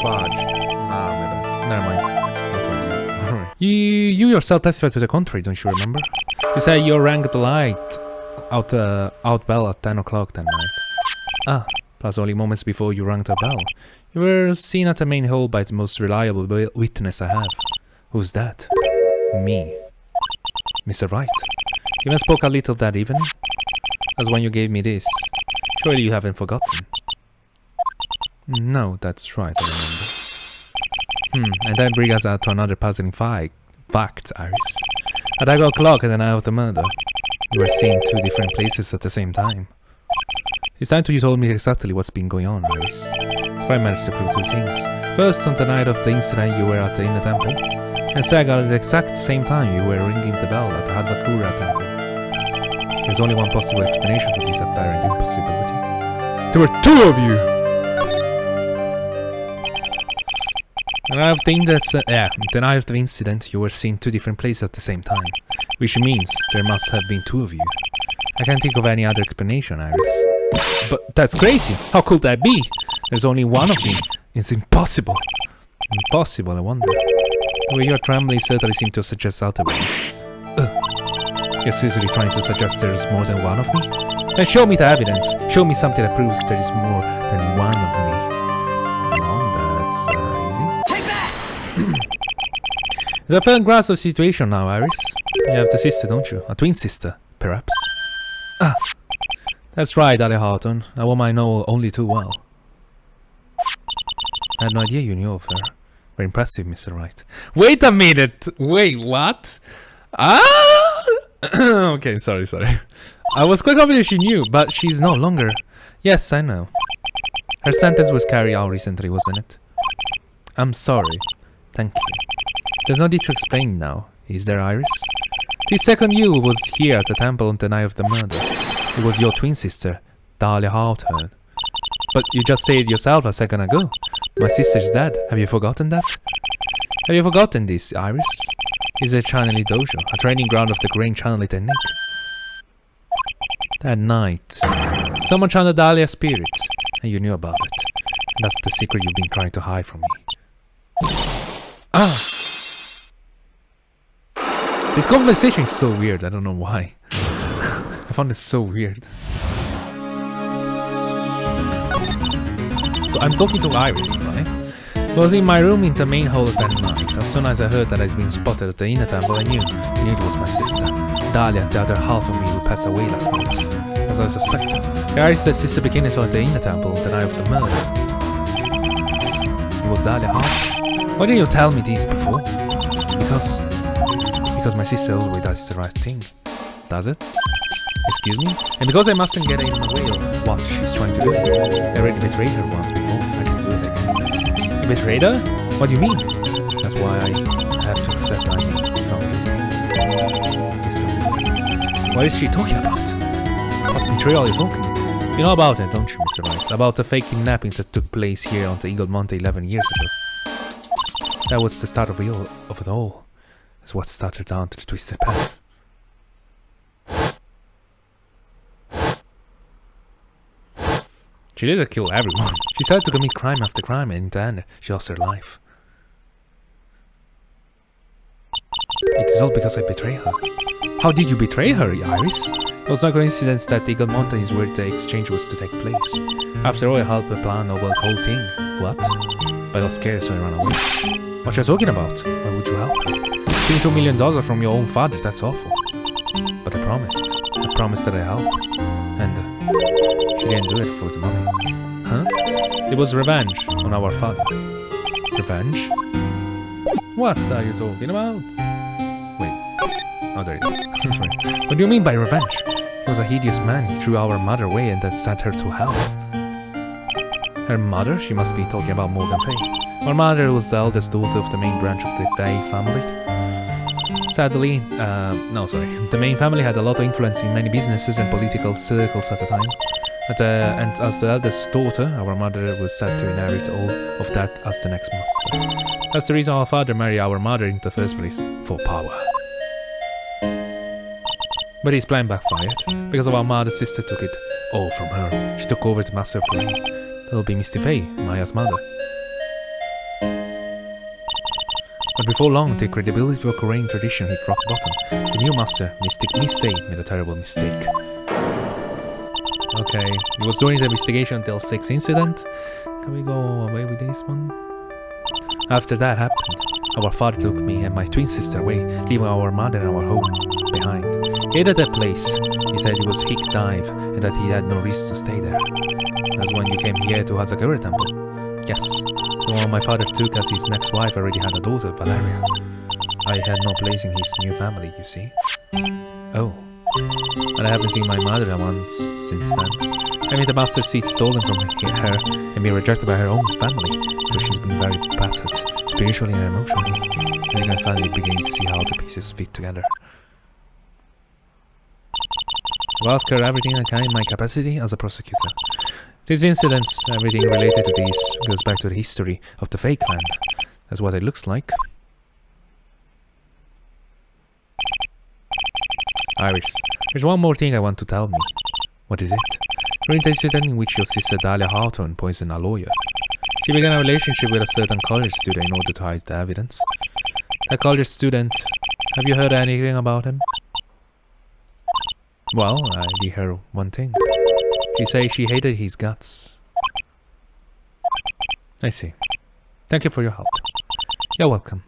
Fudge. Never mind. You yourself testified to the contrary, don't you remember? You said you rang the light out bell at 10 o'clock that night. Plus only moments before you rang the bell. You were seen at the main hall by the most reliable witness I have. Who's that? Me. Mr. Wright. You even spoke a little that evening? As when you gave me this. Surely you haven't forgotten. No, that's right, I remember. And that brings us out to another puzzling fact, Iris. At 10 o'clock at the night of the murder, you were seen 2 different places at the same time. It's time you told me exactly what's been going on, Iris. I managed to prove 2 things. First, on the night of the incident you were at the inner temple, and second, at the exact same time you were ringing the bell at the Hazakura temple. There's only one possible explanation for this apparent impossibility. There were 2 of you! The night of the incident, you were seen 2 different places at the same time, which means there must have been 2 of you. I can't think of any other explanation, Iris. But that's crazy! How could that be? There's only one of me. It's impossible. Impossible, I wonder. The way you're trembling certainly seems to suggest otherwise. You're seriously trying to suggest there's more than one of me? Then show me the evidence. Show me something that proves there is more than one of me. It's a firm grasp of the situation now, Iris. You have the sister, don't you? A twin sister, perhaps? That's right, Dahlia Houghton. A woman I know only too well. I had no idea you knew of her. Very impressive, Mr. Wright. Wait a minute! Wait, what? Okay, sorry. I was quite confident she knew, but she's no longer. Yes, I know. Her sentence was carried out recently, wasn't it? I'm sorry. Thank you. There's no need to explain now, is there, Iris? The second you was here at the temple on the night of the murder. It was your twin sister, Dahlia Houghton. But you just said it yourself a second ago. My sister's dead. Have you forgotten that? Have you forgotten this, Iris? It's a channeling dojo, a training ground of the Grand channeling technique. That night, someone channeled Dahlia's spirit, and you knew about it. And that's the secret you've been trying to hide from me. This conversation is so weird, I don't know why. I found it so weird. So I'm talking to Iris, right? I was in my room in the main hall that night. As soon as I heard that I was being spotted at the inner temple, I knew it was my sister. Dahlia, the other half of me who passed away last month. As I suspected. Iris, the sister became at the inner temple on the night of the murder. It was Dahlia half. Why didn't you tell me this before? Because my sister always does the right thing. Does it? Excuse me? And because I mustn't get in the way of what she's trying to do. I already betrayed her once before. I can do it again. You betrayed her? What do you mean? That's why I have to accept my name. Listen. What is she talking about? What betrayal are you talking? You know about it, don't you, Mr. Wright? About the fake kidnapping that took place here on the Eagle Monte 11 years ago. That was the start of it all. That's what started down to the twisted path. She didn't kill everyone. She started to commit crime after crime, and in the end, she lost her life. It is all because I betrayed her. How did you betray her, Iris? It was no coincidence that Eagle Mountain is where the exchange was to take place. After all, I helped the plan over the whole thing. What? But I got scared, so I ran away. What are you talking about? Why would you help her? Stealing $2 million from your own father, that's awful. But I promised. I promised that I help. And she didn't do it for the money. Huh? It was revenge on our father. Revenge? What are you talking about? Wait. Oh, there it is. Sorry. What do you mean by revenge? He was a hideous man. He threw our mother away and then sent her to hell. Her mother? She must be talking about Morgan Fay. Our mother was the eldest daughter of the main branch of the Fay family. Sadly, the main family had a lot of influence in many businesses and political circles at the time. And as the eldest daughter, our mother was said to inherit all of that as the next master. That's the reason our father married our mother in the first place, for power. But his plan backfired, because of our mother's sister took it all from her. She took over the master of the ring. That'll be Misty Fay, Maya's mother. But before long, the credibility of a Korean tradition hit rock bottom. The new master, Mystic Miss Fay, made a terrible mistake. Okay, it was during the investigation until 6 incident. Can we go away with this one? After that happened, our father took me and my twin sister away, leaving our mother and our home behind. He hated that place. He said it was hick dive and that he had no reason to stay there. That's when you came here to Hazakura Temple. Yes, the one my father took as his next wife already had a daughter, Valeria. I had no place in his new family, you see. Oh. And I haven't seen my mother once since then. I mean, the master seat stolen from her and been rejected by her own family, because she's been very battered, spiritually and emotionally. I think I'm finally beginning to see how the pieces fit together. I'll ask her everything I can in my capacity as a prosecutor. These incidents, everything related to these, goes back to the history of the Fay clan. That's what it looks like. Iris, there's one more thing I want to tell me. What is it? During the incident in which your sister Dahlia Hawthorne poisoned a lawyer, she began a relationship with a certain college student in order to hide the evidence. That college student, have you heard anything about him? Well, I did hear one thing. She says she hated his guts. I see. Thank you for your help. You're welcome.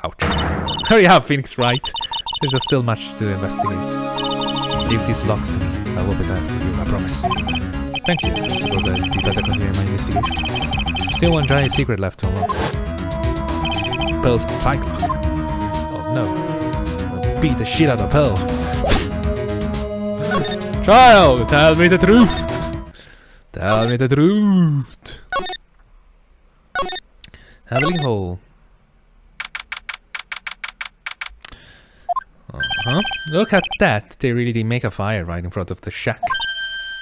Ouch. Hurry up, Phoenix Wright. There's still much to investigate. Leave these logs to me. I will be there for you, I promise. Thank you. I suppose you better continue my investigation. Still one giant secret left to unlock. Pearl's psych lock. Oh no. I'll beat the shit out of Pearl. Child, tell me the truth. Tell me the truth. Heavily Hole. Look at that. They really did make a fire right in front of the shack.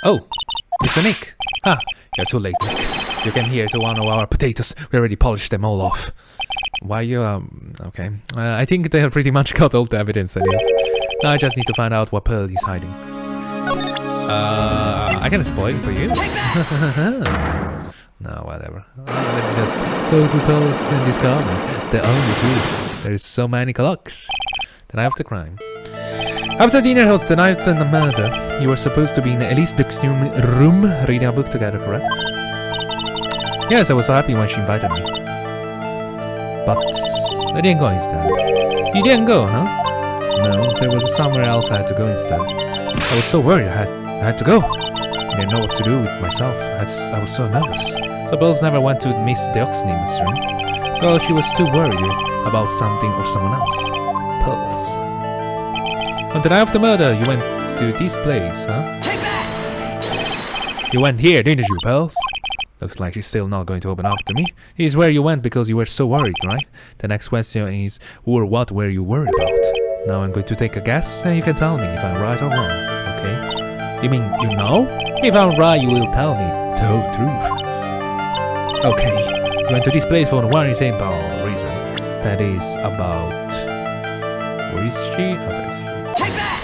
Oh, Mr. Nick. Ah, you're too late, Nick. You came here to one of our potatoes. We already polished them all off. Why you, okay. I think they have pretty much got all the evidence I need. Now I just need to find out what Pearl is hiding. I can spoil it for you. No, whatever. Let me just total pearls in this garden. The only two. There is so many clocks. The night of the crime. After dinner was the night of the murder. You were supposed to be in Elise Duke's new room reading a book together, correct? Yes, I was so happy when she invited me. But I didn't go instead. You didn't go, huh? No, there was somewhere else I had to go instead. I was so worried I had to go. I didn't know what to do with myself. I was so nervous. So Bells never went to Miss Deoxynime's room. Well, she was too worried about something or someone else. Pearls. On the night of the murder, you went to this place, huh? Take that! You went here, didn't you, Pearls? Looks like she's still not going to open up to me. Here's where you went because you were so worried, right? The next question is, who or what were you worried about? Now I'm going to take a guess, and you can tell me if I'm right or wrong, okay? You mean you know? If I'm right, you will tell me the whole truth. Okay, you went to this place for one simple reason. That is about... Where is she? Oh, there is she. Take that!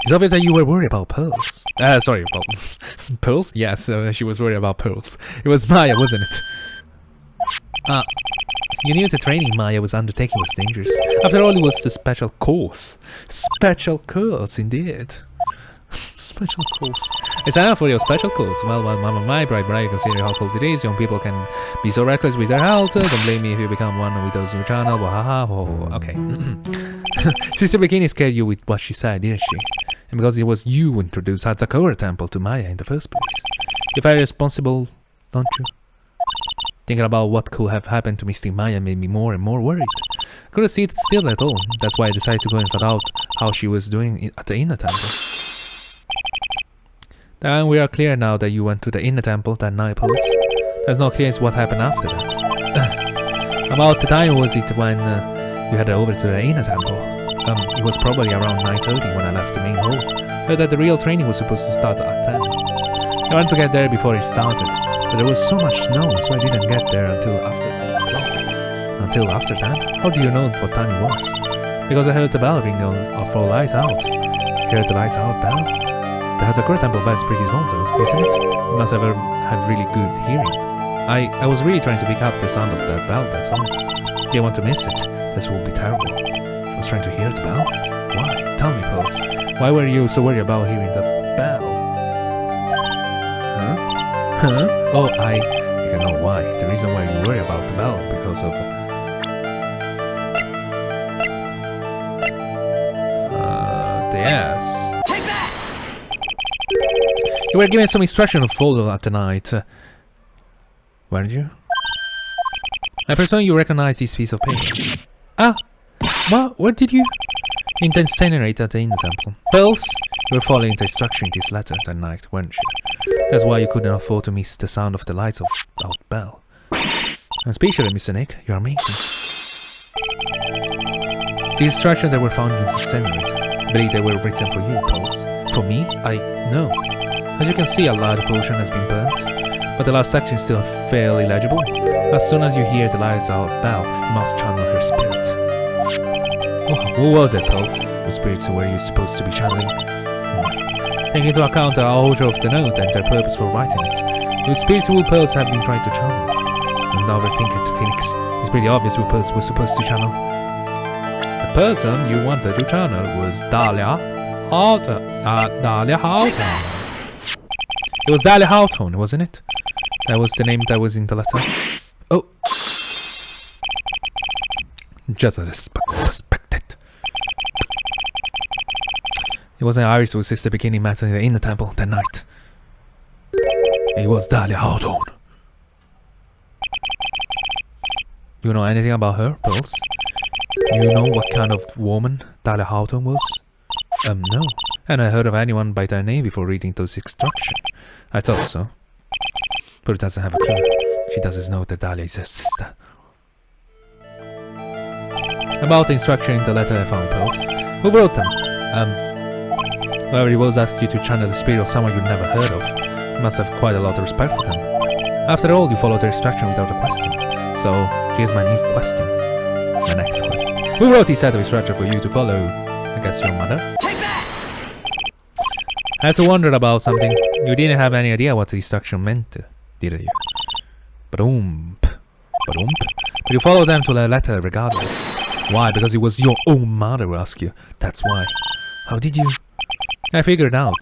It's obvious that you were worried about Pearls. Sorry, about Pearls? Yes, she was worried about Pearls. It was Maya, wasn't it? You knew the training Maya was undertaking was dangerous. After all, it was a special course. Special course, indeed. Special course. I signed up for your special course. Well, my bright, considering how cold it is. Young people can be so reckless with their health. Don't blame me if you become one with those new channel. Okay. Sister Bikini scared you with what she said, didn't she? And because it was you who introduced Hazakura Temple to Maya in the first place. You're very responsible, don't you? Thinking about what could have happened to Mystic Maya made me more and more worried. I couldn't sit still at all. That's why I decided to go and find out how she was doing at the inner temple. Then we are clear now that you went to the inner temple that night, Pulse. There's no clear what happened after that. About the time was it when you headed over to the inner temple? It was probably around 9:30 when I left the main hall. I heard that the real training was supposed to start at 10. I wanted to get there before it started, but there was so much snow, so I didn't get there until after 10 o'clock. Until after 10? How do you know what time it was? Because I heard the bell ring for lights out. You heard the lights out bell? The Hazakura temple bell is pretty small though, isn't it? You must have really good hearing. I was really trying to pick up the sound of that bell, that's all. I didn't want to miss it. This would be terrible. I was trying to hear the bell? Why? Tell me, Pulse. Why were you so worried about hearing the bell? Huh? Oh, I know why. The reason why you worry about the bell because of yes. Take that! You were given some instruction to follow at the night. Weren't you? I presume you recognize this piece of paper. Ah! What did you incinerate at the inner temple? Pulse! You were following the instruction in this letter that night, weren't you? That's why you couldn't afford to miss the sound of the lights out bell. I'm speechless, Mr. Nick. You're amazing. The instructions that were found in the incinerator. I believe they were written for you, Pulse. For me? No. As you can see, a large portion has been burnt, but the last section is still fairly legible. As soon as you hear the lights out bell, you must channel her spirit. Oh, who was it, Pulse? What spirits were you supposed to be channeling? Taking into account the order of the note and their purpose for writing it, whose spirits will Pulse have been trying to channel? Don't overthink it, Phoenix. It's pretty obvious who Pulse was supposed to channel. The person you wanted to channel was Dahlia Hawthorne. It was Dahlia Hawthorne, wasn't it? That was the name that was in the letter. Oh. Just as suspected. It wasn't Iris whose sister beginning met in the temple that night. It was Dahlia Hawthorne. You know anything about her, Pulse? You know what kind of woman Dahlia Hawthorne was? No. And I heard of anyone by that name before reading those instructions. I thought so. But it doesn't have a clue. She doesn't know that Dahlia is her sister. About the instruction in the letter I found, Pulse. Who wrote them? Whoever it was asked you to channel the spirit of someone you never heard of. You must have quite a lot of respect for them. After all, you followed the instruction without a question. So, here's my new question. The next question. Who wrote this set of instructions for you to follow? I guess your mother? Take that! I had to wonder about something. You didn't have any idea what the instruction meant, did you? But you followed them to the letter regardless. Why? Because it was your own mother who asked you. That's why. How did you? I figured out.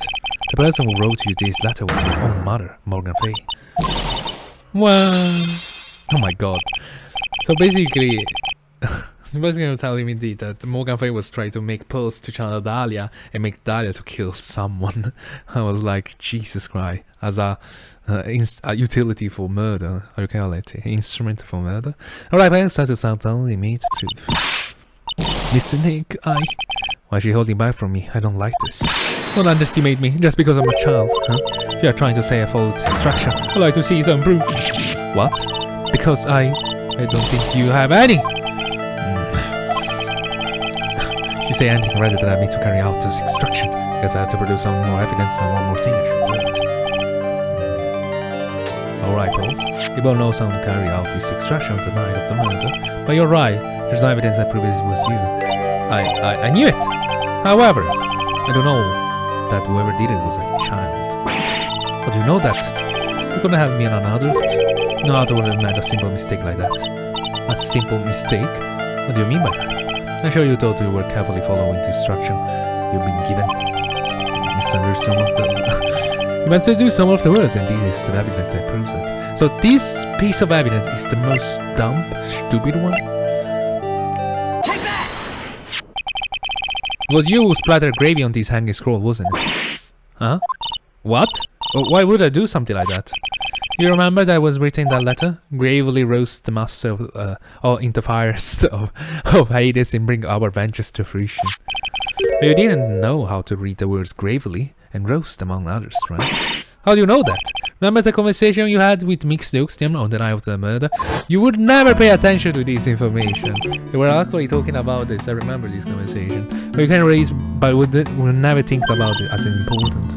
The person who wrote you this letter was your own mother, Morgan Fay. Well, oh my god. So basically, you're telling me that Morgan Fay was trying to make Pulse to channel Dahlia and make Dahlia to kill someone. I was like, Jesus Christ, as a utility for murder, or you call it, instrument for murder. Alright, I started to sound only me the truth. Mr. Nick, why is she holding back from me? I don't like this. Don't underestimate me just because I'm a child, huh? If you are trying to say I followed instruction, I'd like to see some proof. What? Because I don't think you have any. You say anything rather than I need to carry out this instruction, because I have to produce some more evidence and one more thing I should do it. Alright, Pulse. You both know someone carry out this instruction on the night of the murder, but you're right, there's no evidence that proves it was you. I knew it! However, I don't know that whoever did it was a child. How do you know that? You couldn't have been an adult. No adult would have made a simple mistake like that. A simple mistake? What do you mean by that? I'm sure you thought you were carefully following the instruction you've been given. You misunderstood some of the words, and this is the evidence that proves it. So this piece of evidence is the most dumb, stupid one? Take that! It was you who splattered gravy on this hanging scroll, wasn't it? Huh? What? Why would I do something like that? You remember that was written in that letter? Gravely roast the master of, or interferes of Hades and bring our vengeance to fruition. But you didn't know how to read the words gravely and roast among others, right? How do you know that? Remember the conversation you had with Mix Oxtium on the night of the murder? You would never pay attention to this information. You were actually talking about this, I remember this conversation. But you can raise, but would never think about it as important.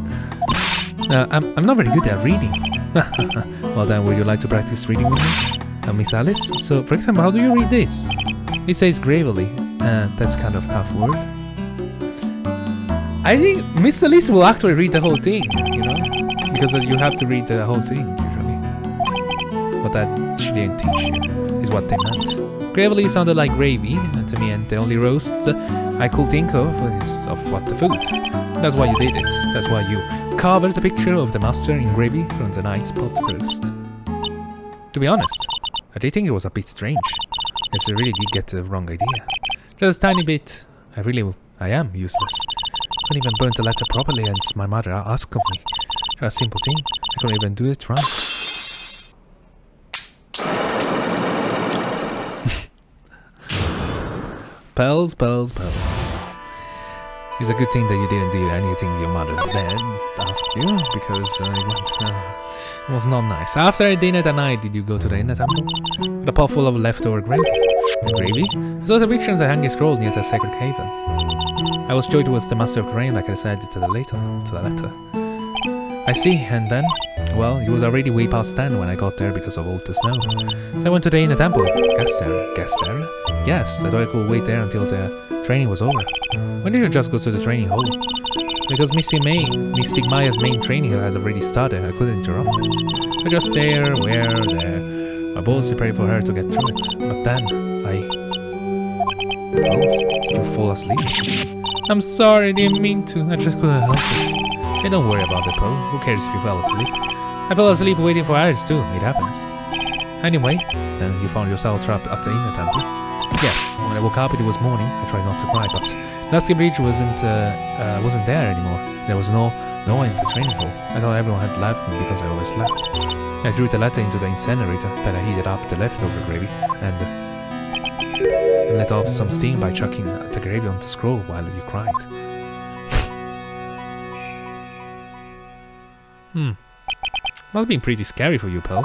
I'm not very good at reading. Well then, would you like to practice reading with me? Miss Alice? So, for example, how do you read this? It says gravely. That's kind of tough word. I think Miss Alice will actually read the whole thing, you know? Because you have to read the whole thing, usually. But that she didn't teach you, is what they meant. Gravely sounded like gravy to me, and the only roast I could think of is of what the food. That's why you did it. That's why you covered the picture of the master in gravy from the night's pot roast. To be honest, I did think it was a bit strange. Yes, I really did get the wrong idea. Just a tiny bit. I am useless. Couldn't even burn the letter properly, and my mother asked of me. A simple thing. I couldn't even do it right. Pels. It's a good thing that you didn't do anything your mother's dad asked you, because it was not nice. After dinner that night, did you go to the inner temple? With a pot full of leftover gravy. The gravy? I saw the picture on the hanging scroll near the sacred haven. I was joyed towards the master of grain, like I said to the letter. I see, and then, well, it was already way past 10 when I got there because of all the snow. So I went to the inner temple. Guest area? Yes, I thought I could wait there until the training was over. Why didn't you just go to the training hall? Because Mystic Maya's main training had already started, I couldn't interrupt it. I just there. My boss prayed for her to get through it. But then, did you fall asleep? I'm sorry, didn't mean to, I just couldn't help it. Hey, don't worry about it, Paul. Who cares if you fell asleep? I fell asleep waiting for others too, it happens. Anyway, then you found yourself trapped at the inner temple. Yes, when I woke up it was morning. I tried not to cry, but Dusky Bridge wasn't there anymore. There was no one in the training hall. I thought everyone had left me because I always left. I threw the letter into the incinerator, then I heated up the leftover gravy and let off some steam by chucking the gravy on the scroll while you cried. Must have been pretty scary for you, pal. I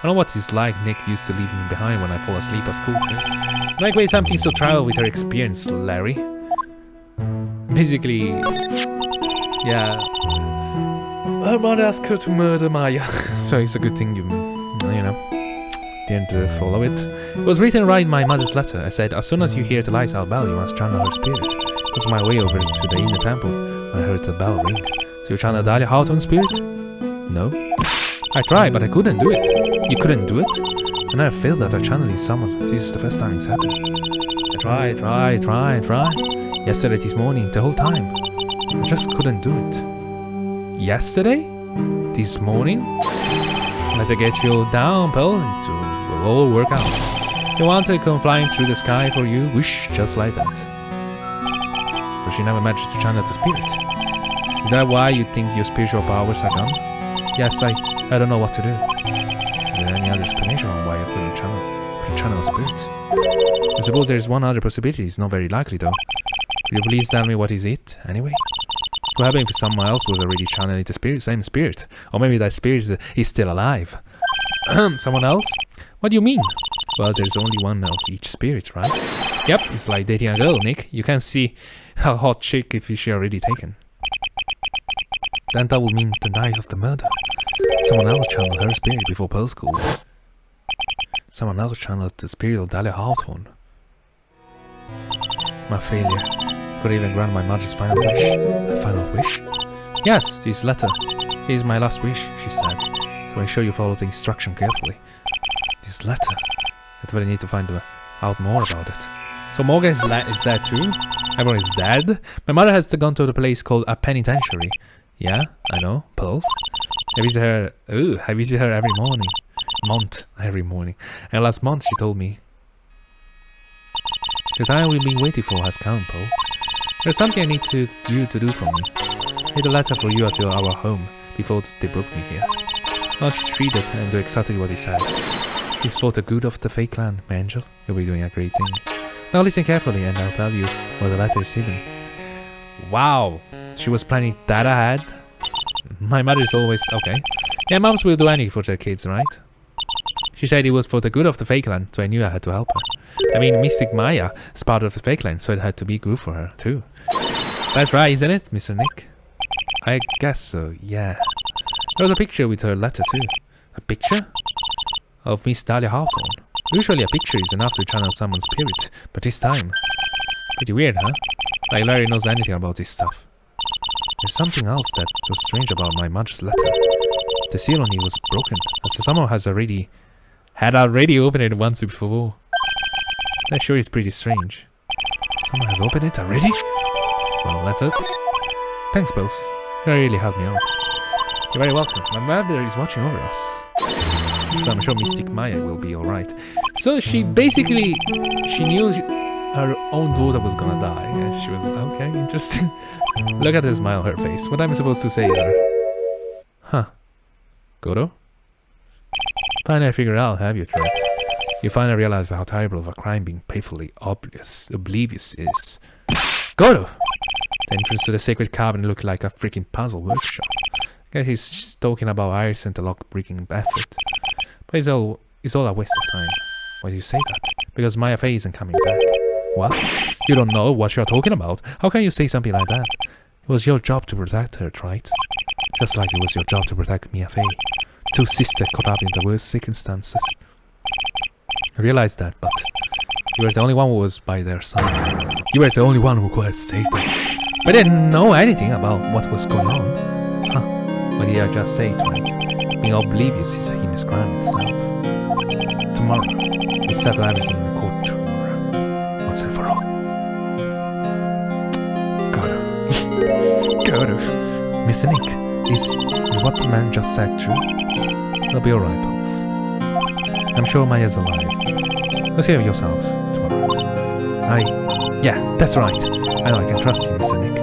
don't know what it's like. Nick used to leave me behind when I fall asleep at school too. Likewise, something so trivial with her experience, Larry. Basically, yeah. Her mother asked her to murder Maya, so it's a good thing you didn't follow it. It was written right in my mother's letter. I said, as soon as you hear the lights out bell, you must channel her spirit. It was my way over to the inner temple when I heard the bell ring. So you channel Dahlia Hawthorne spirit? No. I tried, but I couldn't do it. You couldn't do it? I never failed at channeling someone. This is the first time it's happened. I tried. Yesterday, this morning, the whole time. I just couldn't do it. Yesterday? This morning? Let her get you down, pal. It will all work out. You want her to come flying through the sky for you? Wish just like that. So she never managed to channel the spirit. Is that why you think your spiritual powers are gone? Yes, I don't know what to do. Is there any other explanation on why I couldn't channel a spirit? I suppose there is one other possibility. It's not very likely though. Will you please tell me what is it, anyway? What happened if someone else was already channeling the same spirit? Or maybe that spirit is still alive? Someone else? What do you mean? Well, there's only one of each spirit, right? Yep, it's like dating a girl, Nick. You can't see a hot chick if she already taken. Then that would mean the night of the murder. Someone else channeled her spirit before Pearl School. Someone else channeled the spirit of Dahlia Hawthorne. My failure. Could even grant my mother's final wish. My final wish? Yes, this letter. Here's my last wish, she said. So I'm sure you followed the instruction carefully. This letter. I really need to find out more about it. So Morgan is dead too? Everyone is dead? My mother has gone to the place called a penitentiary. Yeah, I know, Pearls. I visit her every morning. And last month she told me, the time we've been waiting for has come, Paul. There's something I need you to do for me. I had a letter for you at our home before they broke me here. Not treat it and do exactly what he says. He's for the good of the fake clan, my angel. You'll be doing a great thing. Now listen carefully and I'll tell you where the letter is hidden. Wow, she was planning that ahead? My mother is always... okay. Yeah, moms will do anything for their kids, right? She said it was for the good of the fake clan, so I knew I had to help her. I mean, Mystic Maya is part of the fake clan, so it had to be good for her, too. That's right, isn't it, Mr. Nick? I guess so, yeah. There was a picture with her letter, too. A picture? Of Miss Dahlia Hawthorne. Usually a picture is enough to channel someone's spirit, but this time... pretty weird, huh? Like Larry knows anything about this stuff. There's something else that was strange about my mother's letter. The seal on it was broken, as someone had already opened it once before. That sure is pretty strange. Someone had opened it already? Well, that's it. Thanks, Bills. You really helped me out. You're very welcome. My mother is watching over us. So I'm sure Mystic Maya will be alright. So she basically... she knew her own daughter was gonna die. And she was... okay, interesting. Look at the smile on her face. What am I supposed to say to her? Huh. Godo? Finally I figured out, have you, Trent? You finally realize how terrible of a crime being painfully oblivious is. Godo! The entrance to the sacred cabin looked like a freaking puzzle workshop. I guess he's just talking about Iris and the lock-breaking effort. But it's all a waste of time. Why do you say that? Because Maya Fey isn't coming back. What? You don't know what you're talking about? How can you say something like that? It was your job to protect her, right? Just like it was your job to protect Mia Fey. Two sisters caught up in the worst circumstances. I realized that, but you were the only one who was by their side. You were the only one who could have saved them. But I didn't know anything about what was going on. Huh. What did I just say, right? Being oblivious is a heinous crime itself. Tomorrow, we settle everything in the courtroom. Once and for all. Godo. Mr. Nick, is what the man just said true? It'll be alright, pals. I'm sure Maya's alive. Let's hear yourself tomorrow. Yeah, that's right. I know I can trust you, Mr. Nick.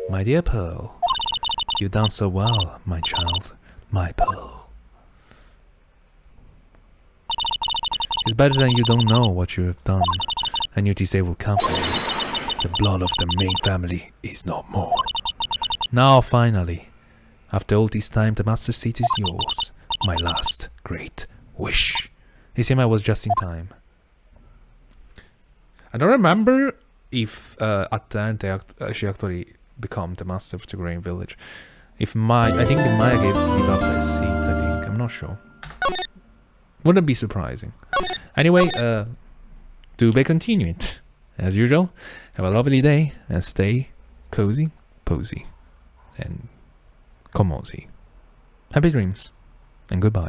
My dear Pearl, you've done so well, my child, my Pearl. It's better than you don't know what you have done, and your disabled company. The blood of the main family is no more. Now, finally, after all this time, the master seat is yours. My last great wish. You see, I was just in time. I don't remember if at the end she actually became the master of the Green Village. I think Maya gave up the seat, I think. I'm not sure. Wouldn't be surprising. Anyway, to be continued. As usual, have a lovely day and stay cozy, posy, and commosy. Happy dreams and goodbye.